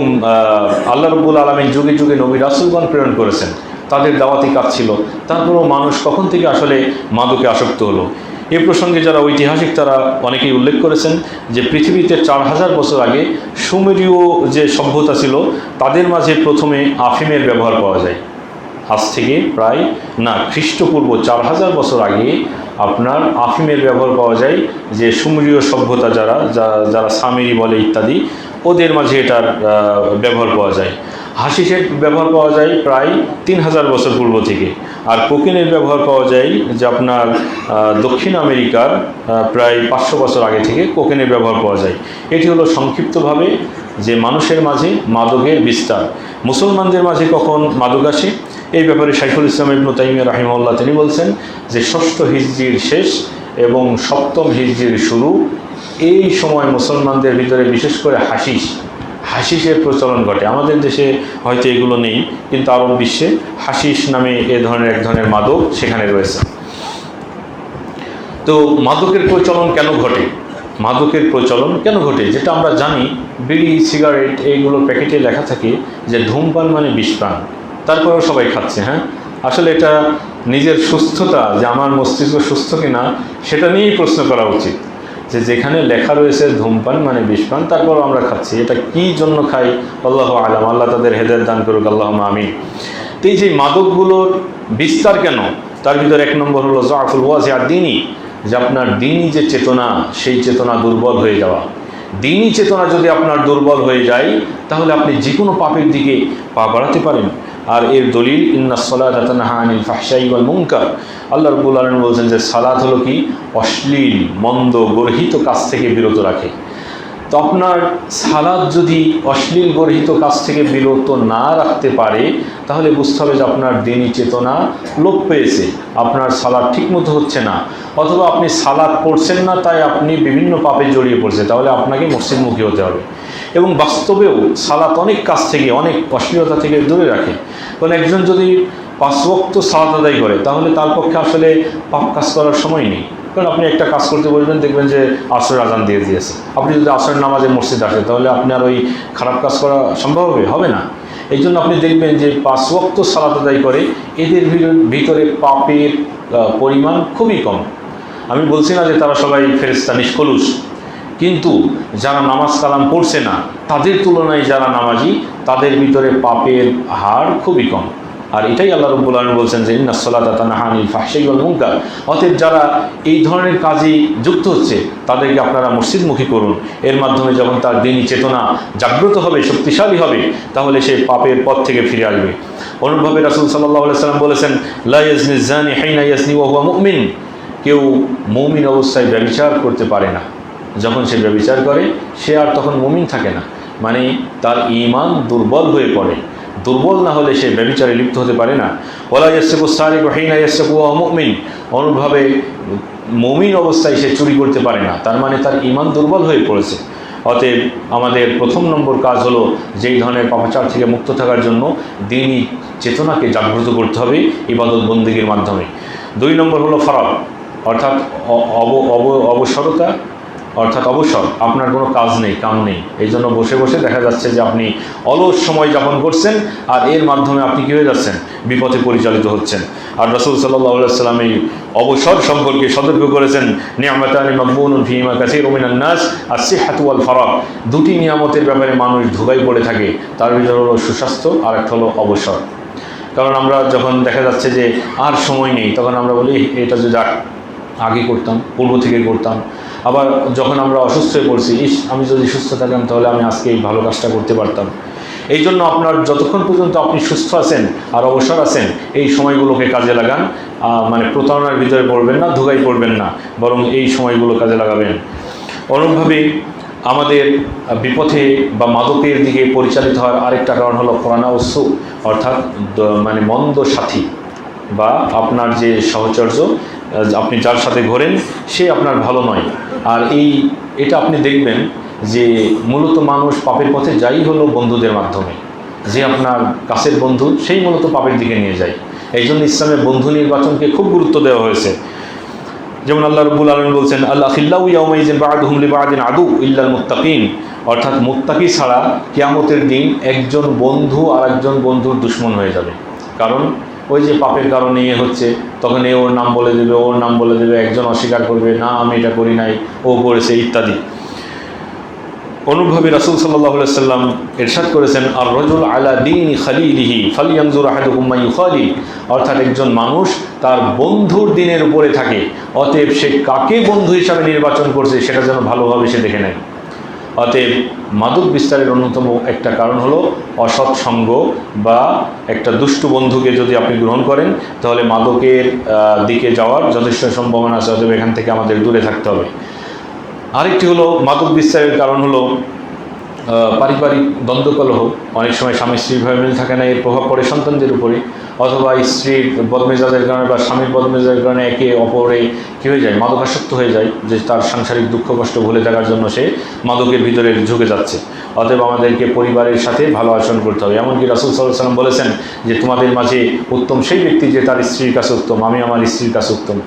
আল্লাহ রাব্বুল আলামিন যুগে যুগে নবী রাসূলগণ প্রেরণ করেছেন, তাদের দাওয়াতি কাজ ছিল। তারপরেও মানুষ কখন থেকে আসলে মাদকে আসক্ত হলো, এ প্রসঙ্গে যারা ঐতিহাসিক তারা অনেকেই উল্লেখ করেছেন যে পৃথিবীতে 4000 বছর আগে সুমেরীয় যে সভ্যতা ছিল তাদের মাঝে প্রথমে আফিমের ব্যবহার পাওয়া যায়। আজ থেকে প্রায় না খ্রিস্টপূর্ব 4000 বছর আগে আপনার আফিমের ব্যবহার পাওয়া যায়, যে সুমেরীয় সভ্যতা যারা সামেরি বলে ইত্যাদি, ওদের মাঝে এটার ব্যবহার পাওয়া যায়। হাশিশের ব্যবহার পাওয়া যায় প্রায় 3000 বছর পূর্ব থেকে, আর কোকেনের ব্যবহার পাওয়া যায় যে আপনার দক্ষিণ আমেরিকার প্রায় 500 বছর আগে থেকে কোকেনের ব্যবহার পাওয়া যায়। এটি হলো সংক্ষিপ্তভাবে যে মানুষের মাঝে মাদকের বিস্তার। মুসলমানদের মাঝে কখন মাদক আসে এই ব্যাপারে শাইখুল ইসলাম ইবনে তাইমিয়া রাহিমাহুল্লাহ তিনি বলছেন যে 6ষ্ঠ হিজরির শেষ এবং 7ম হিজরির শুরু, এই সময় মুসলমানদের ভিতরে বিশেষ করে হাশিশের প্রচলন ঘটে। আমাদের দেশে হয়তো এগুলো নেই, কিন্তু আরব বিশ্বে হাশিশ নামে এক ধরনের মাদক সেখানে রয়েছে। তো মাদকের প্রচলন কেন ঘটে? মাদকের প্রচলন কেন ঘটে, যেটা আমরা জানি, বিড়ি, সিগারেট এইগুলোর প্যাকেটে লেখা থাকে যে ধূমপান মানে বিষপান, তারপরেও সবাই খাচ্ছে। হ্যাঁ, আসলে এটা নিজের সুস্থতা, যে আমার মস্তিষ্ক সুস্থ কিনা সেটা নিয়েই প্রশ্ন করা উচিত। যে যেখানে লেখা রয়েছে ধূমপান মানে বিষপান, তারপরও আমরা খাচ্ছি, এটা কি জন্য খাই আল্লাহু আলাম, আল্লাহ তাদের হেদায়েত দান করুক, আল্লাহুম্মা আমিন। তো এই যে মাদকগুলোর বিস্তার কেন, তার ভিতরে 1 নম্বর হলো যাফুল ওয়াজি আদ-দীনি, যে আপনার দ্বীনি যে চেতনা, সেই চেতনা দুর্বল হয়ে যাওয়া। দ্বীনি চেতনা যদি আপনার দুর্বল হয়ে যায় তাহলে আপনি যে কোনো পাপের দিকে পা বাড়াতে পারেন। আর এর দলিল ইন্নাস সালাতা তানহা আনিল ফাহশাই ওয়াল মুনকার, আল্লাহ রাব্বুল আলামিন বলছেন যে সালাত হলো কি অশ্লীল, মন্দ, গর্হিত কাজ থেকে বিরত রাখে। তো আপনার সালাত যদি অশ্লীল গর্হিত কাজ থেকে বিরত না রাখতে পারে তাহলে বুঝতে হবে যে আপনার দ্বীনি চেতনা লোপ পেয়েছে, আপনার সালাত ঠিকমতো হচ্ছে না, অথবা আপনি সালাত পড়ছেন না তাই আপনি বিভিন্ন পাপে জড়িয়ে পড়ছে, তাহলে আপনাকে মসজিদমুখী হতে হবে। এবং বাস্তবেও সালাত অনেক কাজ থেকে, অনেক অশ্লীলতা থেকে দূরে রাখে। কারণ একজন যদি 5 ওয়াক্ত সালাত আদায় করে তাহলে তার পক্ষে আসলে পাপ কাজ করার সময় নেই। কারণ আপনি একটা কাজ করতে বলবেন, দেখবেন যে আসর আজান দিয়ে দিয়েছে, আপনি যদি আসর নামাজে মসজিদ আসে তাহলে আপনার ওই খারাপ কাজ করা সম্ভব হবে না। এই জন্য আপনি দেখবেন যে 5 ওয়াক্ত সালাত আদায় করে এদের ভিতরে পাপের পরিমাণ খুবই কম। আমি বলছি না যে তারা সবাই ফেরেশতা নিষ্কলুষ, কিন্তু যারা নামাজ কালাম পড়ছে না তাদের তুলনায় যারা নামাজি তাদের ভিতরে পাপের হার খুবই কম। আর এটাই আল্লাহ রাব্বুল আলামিন বলছেন যে ইন্নাস সালাতা তানহা আনিল ফাহশাই ওয়াল মুনকার। অতএব যারা এই ধরনের কাজে যুক্ত হচ্ছে তাদেরকে আপনারা মসজিদমুখী করুন। এর মাধ্যমে যখন তার দ্বীনি চেতনা জাগ্রত হবে, শক্তিশালী হবে, তাহলে সে পাপের পথ থেকে ফিরে আসবে। অনুরূপভাবে রাসূল সাল্লাল্লাহু আলাইহি সাল্লাম বলেছেন, লা ইয়াজনি যানি হিনা ইয়াজনি ওয়া হুয়া মুমিন। কেউ মুমিন অবস্থায় ব্যভিচার করতে পারে না। যখন সে ব্যভিচার করে সে আর তখন মুমিন থাকে না, মানে তার ঈমান দুর্বল হয়ে পড়ে। দুর্বল না হলে সে ব্যভিচারে লিপ্ত হতে পারে না। ওয়ালা ইয়াসরিকু সারিকু হিনা ইয়াসরিকু ওয়া হুয়া মুমিন। অনুরূপভাবে মুমিন অবস্থায় সে চুরি করতে পারে না, তার মানে তার ঈমান দুর্বল হয়ে পড়েছে। অতএব আমাদের প্রথম নম্বর কাজ হলো যেই ধরনের পাপাচার থেকে মুক্ত থাকার জন্য দ্বীনি চেতনাকে জাগ্রত করতে হবে ইবাদত বন্দেগীর মাধ্যমে। 2 নম্বর হলো ফারাগ, অর্থাৎ অবসরতা, অর্থাৎ অবসর। আপনার কোনো কাজ নেই, কাম নেই, এই জন্য বসে বসে দেখা যাচ্ছে যে আপনি অলস সময় যাপন করছেন, আর এর মাধ্যমে আপনি কী হয়ে যাচ্ছেন, বিপথে পরিচালিত হচ্ছেন। আর রাসূল সাল্লাল্লাহু আলাইহি ওয়াসাল্লাম এই অবসর সম্পর্কে সতর্ক করেছেন, নিয়ামাতানি মাগবুনুন ফীহিমা কাসীরুম মিনান নাস আস-সিহহাতু ওয়াল ফারাগ। 2টি নিয়ামতের ব্যাপারে মানুষ ধোঁকায় পড়ে থাকে, তার ভিতরে হলো সুস্বাস্থ্য আর একটা হলো অবসর। কারণ আমরা যখন দেখা যাচ্ছে যে আর সময় নেই, তখন আমরা বলি এটা যদি আগে করতাম, পূর্ব থেকে করতাম। আবার যখন আমরা অসুস্থ হয়ে পড়ছি, আমি যদি সুস্থ থাকতাম তাহলে আমি আজকে এই ভালো কাজটা করতে পারতাম। এই জন্য আপনার যতক্ষণ পর্যন্ত আপনি সুস্থ আছেন আর অবসর আছেন, এই সময়গুলোকে কাজে লাগান। মানে প্রতারণার ভিতরে পড়বেন না, ধোঁকায় পড়বেন না, বরং এই সময়গুলো কাজে লাগাবেন। অনুরূপভাবে আমাদের বিপথে বা মাদকের দিকে পরিচালিত হওয়ার আরেকটা কারণ হলো কোরআনা ওসু, অর্থাৎ মানে মন্দ সাথী বা আপনার যে সহচর্য, আপনি যার সাথে ঘোরেন সে আপনার ভালো নয়। আর এটা আপনি দেখবেন যে মূলত মানুষ পাপের পথে যাই হলো বন্ধুদের মাধ্যমে। যে আপনার কাছের বন্ধু সেই মূলত পাপের দিকে নিয়ে যায়। এই জন্য ইসলামের বন্ধু নির্বাচনকে খুব গুরুত্ব দেওয়া হয়েছে। যেমন আল্লাহ রাব্বুল আলামিন বলছেন, আল-আখিল্লাউ ইয়াওমাইযিন বা'দুহুম লিবা'দিন আদু ইল্লাল মুত্তাকিন। অর্থাৎ মুত্তাকি ছাড়া কিয়ামতের দিন একজন বন্ধু আর একজন বন্ধুর দুশমন হয়ে যাবে। কারণ ওই যে পাপের কারণে হচ্ছে, তখন ওর নাম বলে দেবে, ওর নাম বলে দেবে, একজন অস্বীকার করবে, না আমি এটা করি নাই, ও করেছে, ইত্যাদি। অনুরূপভাবে রাসূল সাল্লাল্লাহু আলাইহি সাল্লাম ইরশাদ করেছেন, আর রাজুল আলা দীনি খালিলিহি ফালইয়ানজুর আহাদুকুম মা ইউখালি। অর্থাৎ একজন মানুষ তার বন্ধুর দিনের উপরে থাকে, অতএব সে কাকে বন্ধু হিসাবে নির্বাচন করছে সেটা যেন ভালোভাবে সে দেখে নেয়। অতএব মাদক বিস্তারের অন্যতম একটা কারণ হলো অসৎ সঙ্গ বা একটা দুষ্টু বন্ধুকে যদি আপনি গ্রহণ করেন, তাহলে মাদকের দিকে যাওয়ার যথেষ্ট সম্ভাবনা আছে। অতএব এখান থেকে আমাদের দূরে থাকতে হবে। আরেকটি হলো মাদক বিস্তারের কারণ হলো পারিবারিক দ্বন্দ্বকলহ। অনেক সময় স্বামী স্ত্রীর ভাবে মিল থাকে না, এর প্রভাব পড়ে সন্তানদের উপরে, অথবা স্ত্রীর বদমেজাজের কারণে বা স্বামীর বদমেজাজের কারণে একে অপরে কী হয়ে যায়, মাদকাসক্ত হয়ে যায়, যে তার সাংসারিক দুঃখ কষ্ট ভুলে থাকার জন্য সে মাদকের ভিতরে ঝুঁকে যাচ্ছে। অতএব আমাদেরকে পরিবারের সাথে ভালো আচরণ করতে হবে। এমনকি রাসূল সাল্লাল্লাহু আলাইহি ওয়াসাল্লাম বলেছেন যে তোমাদের মাঝে উত্তম সেই ব্যক্তি যে তার স্ত্রীর কাছে উত্তম, আমি আমার স্ত্রীর কাছে উত্তম।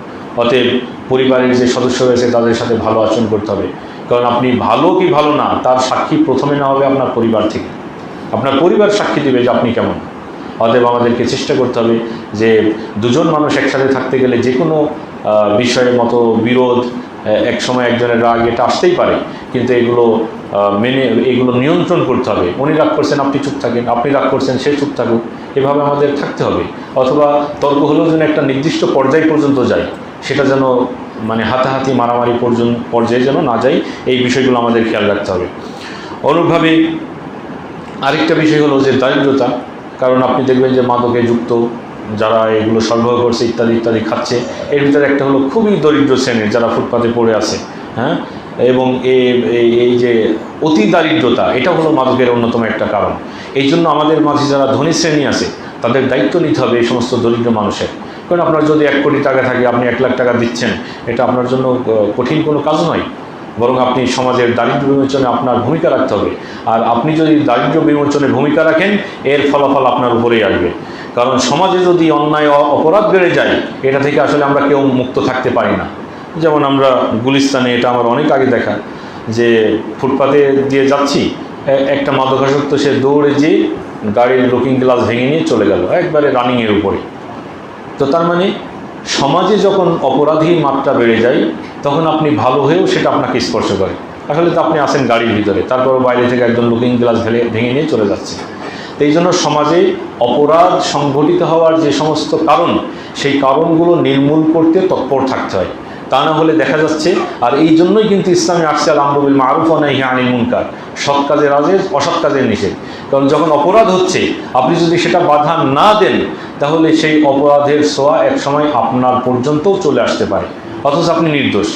অতএব পরিবারের যে সদস্য রয়েছে তাদের সাথে ভালো আচরণ করতে হবে। কারণ আপনি ভালো কি ভালো না তার সাক্ষী প্রথমে না হবে আপনার পরিবার থেকে, আপনার পরিবার সাক্ষী দেবে যে আপনি কেমন। অতএব আমাদেরকে চেষ্টা করতে হবে যে দুজন মানুষ একসাথে থাকতে গেলে যে কোনো বিষয়ের মতো বিরোধ, এক সময় একজনের রাগ, এটা আসতেই পারে, কিন্তু এগুলো নিয়ন্ত্রণ করতে হবে। উনি রাগ করছেন আপনি চুপ থাকেন, আপনি রাগ করছেন সে চুপ থাকুক, এভাবে আমাদের থাকতে হবে। অথবা তর্ক হলেও যেন একটা নির্দিষ্ট পর্যায় পর্যন্ত যায়, সেটা যেন মানে হাতাহাতি মারামারি পর্যায়ে যেন না যায়, এই বিষয়গুলো আমাদের খেয়াল রাখতে হবে। অনুরূপভাবে আরেকটা বিষয় হলো যে দারিদ্রতা। কারণ আপনি দেখবেন যে মাদকে যুক্ত যারা এগুলো সরবরাহ করছে ইত্যাদি ইত্যাদি খাচ্ছে, এর ভিতরে একটা হলো খুবই দরিদ্র শ্রেণীর যারা ফুটপাতে পড়ে আছে, হ্যাঁ। এবং এই যে অতি দারিদ্রতা, এটা হলো মাদকের অন্যতম একটা কারণ। এই জন্য আমাদের মাঝে যারা ধনী শ্রেণী আছে তাদের দায়িত্ব নিতে হবে এই সমস্ত দরিদ্র মানুষের। কারণ আপনার যদি 1 কোটি টাকা থাকে, আপনি 1 লাখ টাকা দিচ্ছেন, এটা আপনার জন্য কঠিন কোনো কাজ নয়, বরং আপনি সমাজের দারিদ্র্য বিমোচনে আপনার ভূমিকা রাখতে হবে। আর আপনি যদি দারিদ্র্য বিমোচনে ভূমিকা রাখেন, এর ফলাফল আপনার উপরেই আসবে। কারণ সমাজে যদি অন্যায় অপরাধ বেড়ে যায়, এটা থেকে আসলে আমরা কেউ মুক্ত থাকতে পারি না। যেমন আমরা গুলিস্তানে, এটা আমার অনেক আগে দেখা, যে ফুটপাতে দিয়ে যাচ্ছি, একটা মাদকাসক্ত সে দৌড়ে যেয়ে গাড়ির লুকিং গ্লাস ভেঙে নিয়ে চলে গেল একবারে রানিংয়ের উপরে। তো তার মানে সমাজে যখন অপরাধীর মাত্রা বেড়ে যায়, তখন আপনি ভালো হয়েও সেটা আপনাকে স্পর্শ করে। আসলে তো আপনি আসেন গাড়ির ভিতরে, তারপরও বাইরে থেকে একজন লুকিং গ্লাস ভেঙে নিয়ে চলে যাচ্ছে। তো এই জন্য সমাজে অপরাধ সংঘটিত হওয়ার যে সমস্ত কারণ, সেই কারণগুলো নির্মূল করতে তৎপর থাকতে হয়, তা না হলে দেখা যাচ্ছে। আর এই জন্যই কিন্তু ইসলামে আসছে আল আমরু বিল মারুফ ওয়া নাহি আনিল মুনকার, সৎ কাজের আদেশ, অসৎ কাজের নিষেধ। কারণ যখন অপরাধ হচ্ছে, আপনি যদি সেটা বাধা না দেন, তাহলে সেই অপরাধের ছোঁয়া একসময় আপনার পর্যন্তও চলে আসতে পারে, অথচ আপনি নির্দোষ,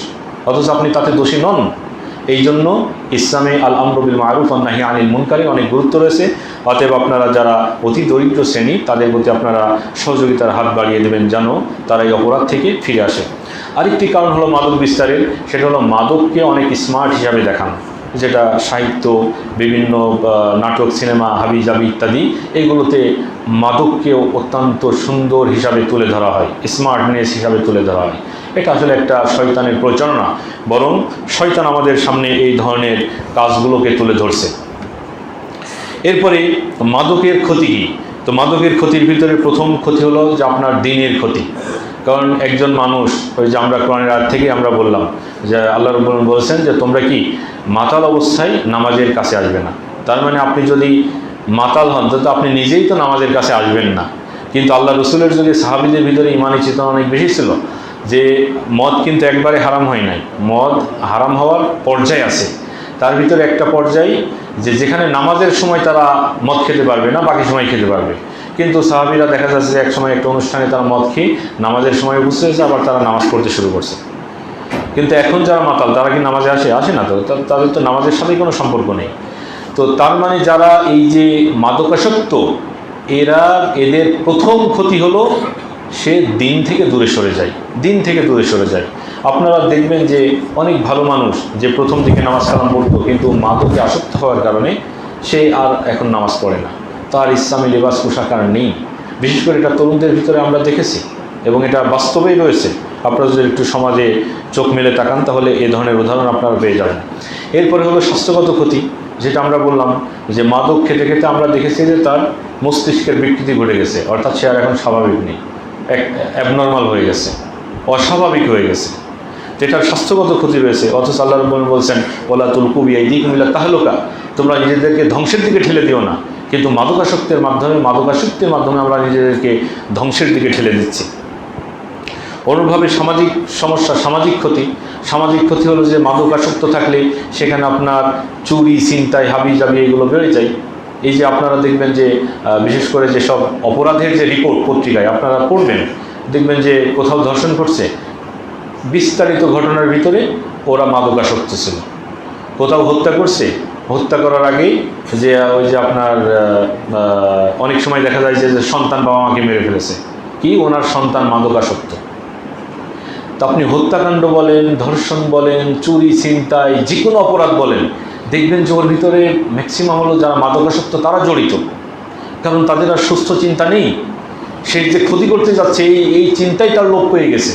অথচ আপনি তাতে দোষী নন। এই জন্য ইসলামে আল আমরু বিল মারুফ ওয়া নাহি আনিল মুনকারে অনেক গুরুত্ব রয়েছে। অতএব আপনারা যারা অতি দরিদ্র শ্রেণী, তাদের প্রতি আপনারা সহযোগিতার হাত বাড়িয়ে দেবেন, যেন তারা এই অপরাধ থেকে ফিরে আসে। আরেকটি কারণ হলো মাদক বিস্তারের, সেটা হলো মাদককে অনেক স্মার্ট হিসাবে দেখানো, যেটা সাহিত্য, বিভিন্ন নাটক, সিনেমা, হাবিজাবি ইত্যাদি, এগুলোতে মাদককে অত্যন্ত সুন্দর হিসাবে তুলে ধরা হয়, স্মার্টনেস হিসাবে তুলে ধরা হয়। এটা আসলে একটা শয়তানের প্রচারণা, বরং শয়তান আমাদের সামনে এই ধরনের কাজগুলোকে তুলে ধরছে। এরপরে মাদকের ক্ষতি কী? তো মাদকের ক্ষতির ভিতরে প্রথম ক্ষতি হলো যে আপনার দিনের ক্ষতি। কারণ একজন মানুষ, ওই যে আমরা কোরআনের আয়াত থেকে আমরা বললাম যে আল্লাহ রাব্বুল আলামিন বলেছেন যে তোমরা কি মাতাল অবস্থায় নামাজের কাছে আসবে না। তার মানে আপনি যদি মাতাল হন, তো আপনি নিজেই তো নামাজের কাছে আসবেন না। কিন্তু আল্লাহ রসুলের যুগে সাহাবীদের ভিতরে ইমানি চেতনা অনেক বেশি ছিল, যে মদ কিন্তু একবারে হারাম হয় নাই, মদ হারাম হওয়ার পর্যায়ে আছে। তার ভিতরে একটা পর্যায় যে যেখানে নামাজের সময় তারা মদ খেতে পারবে না, বাকি সময় খেতে পারবে। কিন্তু সাহাবীরা দেখা যাচ্ছে যে এক সময় একটা অনুষ্ঠানে তারা মদ খেয়ে নামাজের সময় বুঝতে হয়েছে, আবার তারা নামাজ পড়তে শুরু করছে। কিন্তু এখন যারা মাতাল, তারা কি নামাজে আসে না, তো তাদের তো নামাজের সাথেই কোনো সম্পর্ক নেই। তো তার মানে যারা এই যে মাদকাসক্ত, এদের প্রথম ক্ষতি হলো সে দিন থেকে দূরে সরে যায়, দিন থেকে দূরে সরে যায়। আপনারা দেখবেন যে অনেক ভালো মানুষ যে প্রথম দিকে নামাজ কালাম পড়তো, কিন্তু মাদকে আসক্ত হওয়ার কারণে সে আর এখন নামাজ পড়ে না, তার ইসলামী লেবাস পোশাক আর নেই। বিশেষ করে এটা তরুণদের ভিতরে আমরা দেখেছি, এবং এটা বাস্তবেই রয়েছে। আপনারা যদি একটু সমাজে চোখ মেলে তাকান, তাহলে এ ধরনের উদাহরণ আপনারা পেয়ে যাবেন। এরপরে হলো স্বাস্থ্যগত ক্ষতি, যেটা আমরা বললাম যে মাদক খেতে খেতে আমরা দেখেছি যে তার মস্তিষ্কের বিকৃতি ঘটে গেছে, অর্থাৎ সে আর এখন স্বাভাবিক নেই, অ্যাবনর্মাল হয়ে গেছে, অস্বাভাবিক হয়ে গেছে। যেটার স্বাস্থ্যগত ক্ষতি রয়েছে। অথচ আল্লাহ রাব্বুল আলামিন বলছেন ওয়ালা তুলকু বিআইদিকুম ইলা তাহলুকা, তোমরা নিজেদেরকে ধ্বংসের দিকে ঠেলে দিও না। কিন্তু মাদকাসক্তের মাধ্যমে আমরা নিজেদেরকে ধ্বংসের দিকে ঠেলে দিচ্ছি। অনুরূপভাবে সামাজিক সমস্যা, সামাজিক ক্ষতি হলো যে মাদকাসক্ত থাকলে সেখানে আপনার চুরি, ছিনতাই, হাবিজাবি এগুলো বেড়ে যায়। এই যে আপনারা দেখবেন যে বিশেষ করে যেসব অপরাধের যে রিপোর্ট পত্রিকায় আপনারা পড়বেন, দেখবেন যে কোথাও ধর্ষণ করছে, বিস্তারিত ঘটনার ভিতরে ওরা মাদকাসক্ত ছিল। কোথাও হত্যা করছে, হত্যা করার আগেই যে ওই যে আপনার অনেক সময় দেখা যায় যে সন্তান বাবা মাকে মেরে ফেলেছে, কি ওনার সন্তান মাদকাসক্ত। তো আপনি হত্যাকাণ্ড বলেন, ধর্ষণ বলেন, চুরি, ছিনতাই, যে কোনো অপরাধ বলেন, দেখবেন যে ওর ভিতরে ম্যাক্সিমাম হলো যারা মাদকাসক্ত তারা জড়িত। কারণ তাদের আর সুস্থ চিন্তা নেই, সে যে ক্ষতি করতে যাচ্ছে এই চিন্তাই তার লোপ হয়ে গেছে,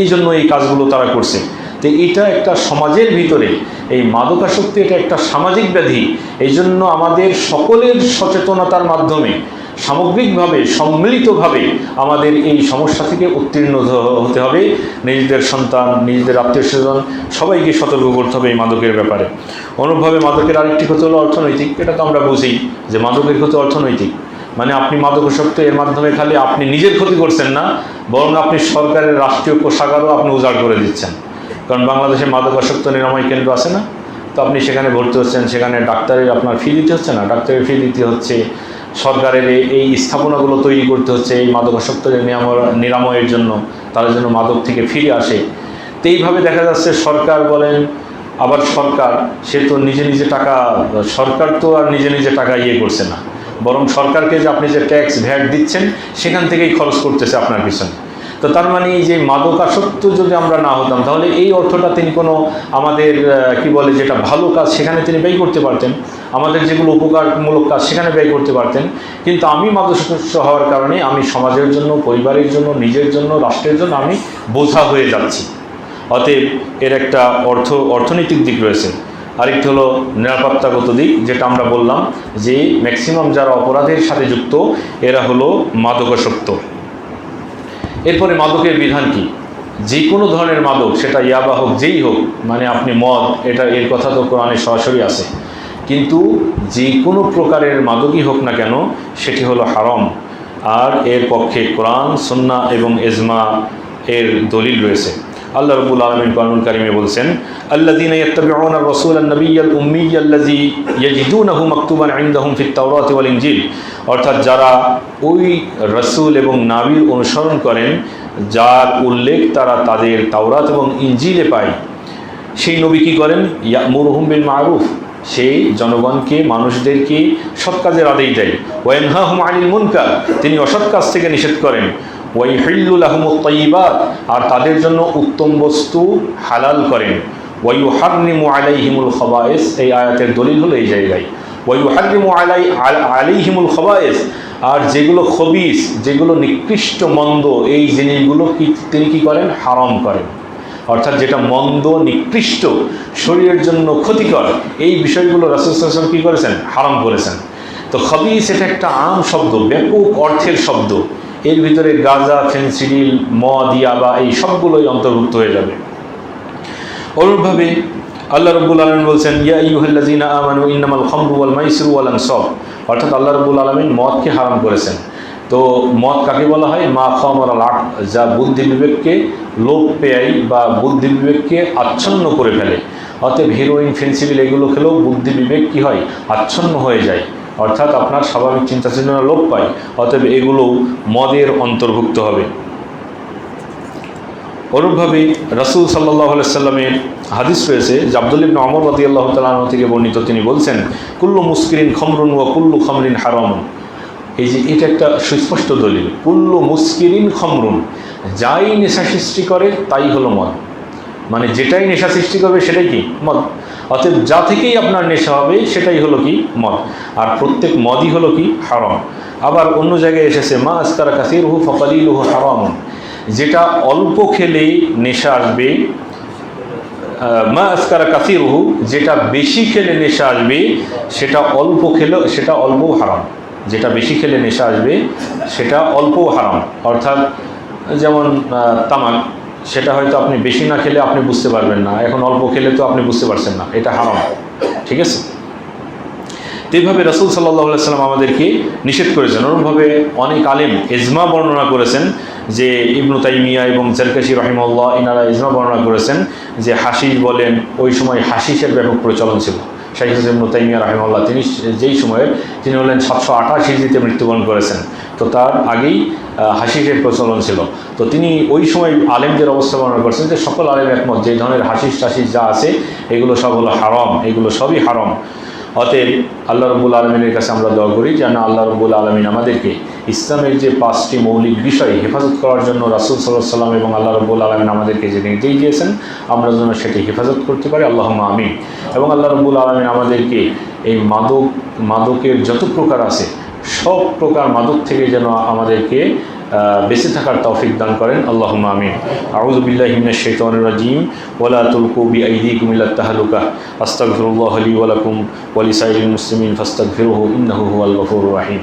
এই জন্য এই কাজগুলো তারা করছে। তো এটা একটা সমাজের ভিতরে এই মাদকাসক্তি, এটা একটা সামাজিক ব্যাধি। এই জন্য আমাদের সকলের সচেতনতার মাধ্যমে সামগ্রিকভাবে, সম্মিলিতভাবে আমাদের এই সমস্যা থেকে উত্তীর্ণ হতে হবে। নিজেদের সন্তান, নিজেদের আত্মীয় স্বজন সবাইকে সতর্ক করতে হবে এই মাদকের ব্যাপারে। অনুরূপভাবে মাদকের আরেকটি ক্ষতি হলো অর্থনৈতিক। এটা তো আমরা বুঝি যে মাদকের ক্ষতি অর্থনৈতিক, মানে আপনি মাদকাসক্ত এর মাধ্যমে খালি আপনি নিজের ক্ষতি করছেন না, বরং আপনি সরকারের রাষ্ট্রীয় কোষাগারও আপনি উজাড় করে দিচ্ছেন। কারণ বাংলাদেশে মাদকাসক্ত নিরাময় কেন্দ্র আছে না, তো আপনি সেখানে ভর্তি হচ্ছেন, সেখানে ডাক্তারের আপনার ফি দিতে হচ্ছে না, ডাক্তারের ফি দিতে হচ্ছে, সরকারের এই স্থাপনাগুলো তৈরি করতে হচ্ছে এই মাদকাসক্তের নিরাময়ের জন্য, তারা যেন মাদক থেকে ফিরে আসে। তো এইভাবে দেখা যাচ্ছে সরকার বলেন, আবার সরকার সে তো নিজে টাকা, সরকার তো আর নিজে টাকা করছে না, বরং সরকারকে যে আপনি যে ট্যাক্স ভ্যাট দিচ্ছেন সেখান থেকেই খরচ করতেছে আপনার পিছনে। তো তার মানে এই যে মাদকাসক্ত যদি আমরা না হতাম, তাহলে এই অর্থটা তিনি কোনো আমাদের কি বলে যেটা ভালো কাজ সেখানে তিনি ব্যয় করতে পারতেন, আমাদের যেগুলো উপকারমূলক কাজ সেখানে ব্যয় করতে পারতেন। কিন্তু আমি মাদকাসক্ত হওয়ার কারণে আমি সমাজের জন্য, পরিবারের জন্য, নিজের জন্য, রাষ্ট্রের জন্য আমি বোঝা হয়ে যাচ্ছি। অতএব এর একটা অর্থনৈতিক দিক রয়েছে। আরেকটি হলো নিরাপত্তাগত দিক, যেটা আমরা বললাম যে ম্যাক্সিমাম যারা অপরাধের সাথে যুক্ত এরা হলো মাদকাসক্ত। এরপরে মাদকের বিধান কি? যে কোনো ধরনের মাদক, সেটা ইয়াবা হোক, যেই হোক, মানে আপনি মদ, এর কথা তো কোরআনে সরাসরি আছে। কিন্তু যে কোনো প্রকারের মাদকই হোক না কেন সেটি হলো হারাম। আর এর পক্ষে কোরআন, সুন্নাহ এবং ইজমা এর দলিল রয়েছে। আল্লাহ রাব্বুল আলামিন কোরআনুল কারীমে বলছেন, আল্লাযীনা ইয়াত্তাবিউনা আর-রাসূলান নাবিয়্যাল উম্মিয়্যাল্লাযী ইয়াজিদুনাহু মাকতুবান ইনদাহুম ফিত তাওরাতি ওয়াল ইনজিল, অর্থাৎ যারা ওই রাসূল এবং নবীর অনুসরণ করেন যার উল্লেখ তারা তাদের তাওরাত এবং ইনজিলে পায়। সেই নবী কী করেন? ইয়া'মুরুহুম বিল মা'রুফ, সেই জনগণকে, মানুষদেরকে সৎ কাজের আদেশ দেয়। ওয়া ইয়ানহাহুম আনিল মুনকার, তিনি অসৎ কাজ থেকে নিষেধ করেন। ওয়া ইউহিল্লু লাহুমুত তাইয়্যিবাত, আর তাদের জন্য উত্তম বস্তু হালাল করেন। ওয়া ইউহাররিমু আলাইহিমুল খাবায়েস, এই আয়াতের দলিল হলো এই জায়গায়। ওয়া ইউহাররিমু আলাইহিমুল খাবায়েস, আর যেগুলো খবিস, যেগুলো নিকৃষ্ট মন্দ, এই জিনিসগুলো তিনি কী করেন? হারাম করেন। অর্থাৎ যেটা মন্দ, নিকৃষ্ট, শরীরের জন্য ক্ষতিকর, এই বিষয়গুলো রাসূল সাল্লাল্লাহু আলাইহি ওয়াসাল্লাম কী করেছেন? হারাম করেছেন। তো খবিস এটা একটা আম শব্দ, ব্যাপক অর্থের শব্দ। এর ভিতরে গাঁজা, ফেনসিডিল, মদ, ইয়াবা এই সবগুলোই অন্তর্ভুক্ত হয়ে যাবে। অনুরূপভাবে আল্লাহ রাব্বুল আলামিন বলছেন, ইয়া আইয়ুহাল্লাযীনা আমানু ইন্নামাল খামরু ওয়াল মাইসিরু ওয়াল আনসাব, অর্থাৎ আল্লাহ রাব্বুল আলামিন মদকে হারাম করেছেন। তো মদ কাকে বলা হয়? মা খামারাল আকল, যা বুদ্ধি বিবেককে লোপ পেয়াই বা বুদ্ধি বিবেককে আচ্ছন্ন করে ফেলে। অতএব হিরোইন, ফেনসিডিল এগুলো খেলেও বুদ্ধি বিবেক কী হয়? আচ্ছন্ন হয়ে যায়, অর্থাৎ আপনার স্বাভাবিক চিন্তা চেতনা লোপ পায়। অতএব এগুলোও মদের অন্তর্ভুক্ত হবে। অনুরূপভাবে রাসূল সাল্লাল্লাহু আলাইহি ওয়াসাল্লামের হাদিস রয়েছে যে আব্দুল্লাহ ইবনে ওমর রাদিয়াল্লাহু তাআলা আনহু থেকে বর্ণিত, তিনি বলছেন, কুল্লু মুসকিরিন খামরুন ওয়া কুল্লু খামরিন হারামুন। এই যে এটা একটা সুস্পষ্ট দলিল, কুল্লু মুসকিরিন খামরুন, যাই নেশা সৃষ্টি করে তাই হলো মদ, মানে যেটাই নেশা সৃষ্টি করবে সেটাই কি? মদ। অতএব যা থেকেই আপনার নেশা হবে সেটাই হলো কি? মদ। আর প্রত্যেক মদই হলো কি? হারাম। আবার অন্য জায়গায় এসেছে, মা আসকারা কাসীরুহু ফাকালিলুহু হারামুন, যেটা অল্প খেলেই নেশা আসবে, মা আসকারা কাসীরুহু, যেটা বেশি খেলে নেশা আসবে, সেটা অল্প খেলে সেটা অল্পও হারাম। যেটা বেশি খেলে নেশা আসবে সেটা অল্পও হারাম। অর্থাৎ যেমন তামাক, সেটা হয়তো আপনি বেশি না খেলে আপনি বুঝতে পারবেন না, এখন অল্প খেলে তো আপনি বুঝতে পারছেন না, এটা হারাম। ঠিক আছে? তো এইভাবে রাসূল সাল্লাল্লাহু আলাইহি ওয়াসাল্লাম আমাদেরকে নিষেধ করেছেন। অনুরূপভাবে অনেক আলেম ইজমা বর্ণনা করেছেন, যে ইবনু তাইমিয়া এবং জারকাশি রাহিমাহুল্লাহ এনারা ইজমা বর্ণনা করেছেন যে হাশিশ বলেন, ওই সময় হাশিশের ব্যাপক প্রচলন ছিল। শাইখ ইবনু তাইমিয়া রাহিমাহুল্লাহ তিনি যেই সময়ের, তিনি হলেন 728 হিজরিতে মৃত্যুবরণ করেছেন। তো তার আগেই হাশিশের প্রচলন ছিল। তো তিনি ওই সময় আলেমদের অবস্থা বর্ণনা করেছেন যে সকল আলেম একমত, যে ধরনের হাশিশ টাশিশ যা আছে এগুলো সব হলো হারাম, এগুলো সবই হারাম। অতএব আল্লাহ রাব্বুল আলামিনের কাছে আমরা দোয়া করি যেন আল্লাহ রাব্বুল আলামিন আমাদেরকে ইসলামের যে 5টি মৌলিক বিষয় হেফাজত করার জন্য রাসূল সাল্লাল্লাহু আলাইহি ওয়াসাল্লাম এবং আল্লাহ রাব্বুল আলামিন আমাদেরকে যে নির্দেশ দিয়েছেন, আমরা যেন সেটি হেফাজত করতে পারি। আল্লাহুম্মা আমিন। এবং আল্লাহ রাব্বুল আলামিন আমাদেরকে এই মাদকের যত প্রকার আছে সব প্রকার মাদক থেকে যেন আমাদেরকে বেঁচে থাকার তৌফিক দান করেন। আল্লাহুম্মা আমিন। আউযু বিল্লাহি মিনাশ শাইতানির রাজীম। ওয়ালা তুলকু বিআইদিকুম ইলাত তাহলুকা। আস্তাগফিরুল্লাহ লি ওয়া লাকুম ওয়া লিসাইরিল মুসলিমিন ফাস্তাগফিরুহু ইন্নাহু হুয়াল গফুরুর রহিম।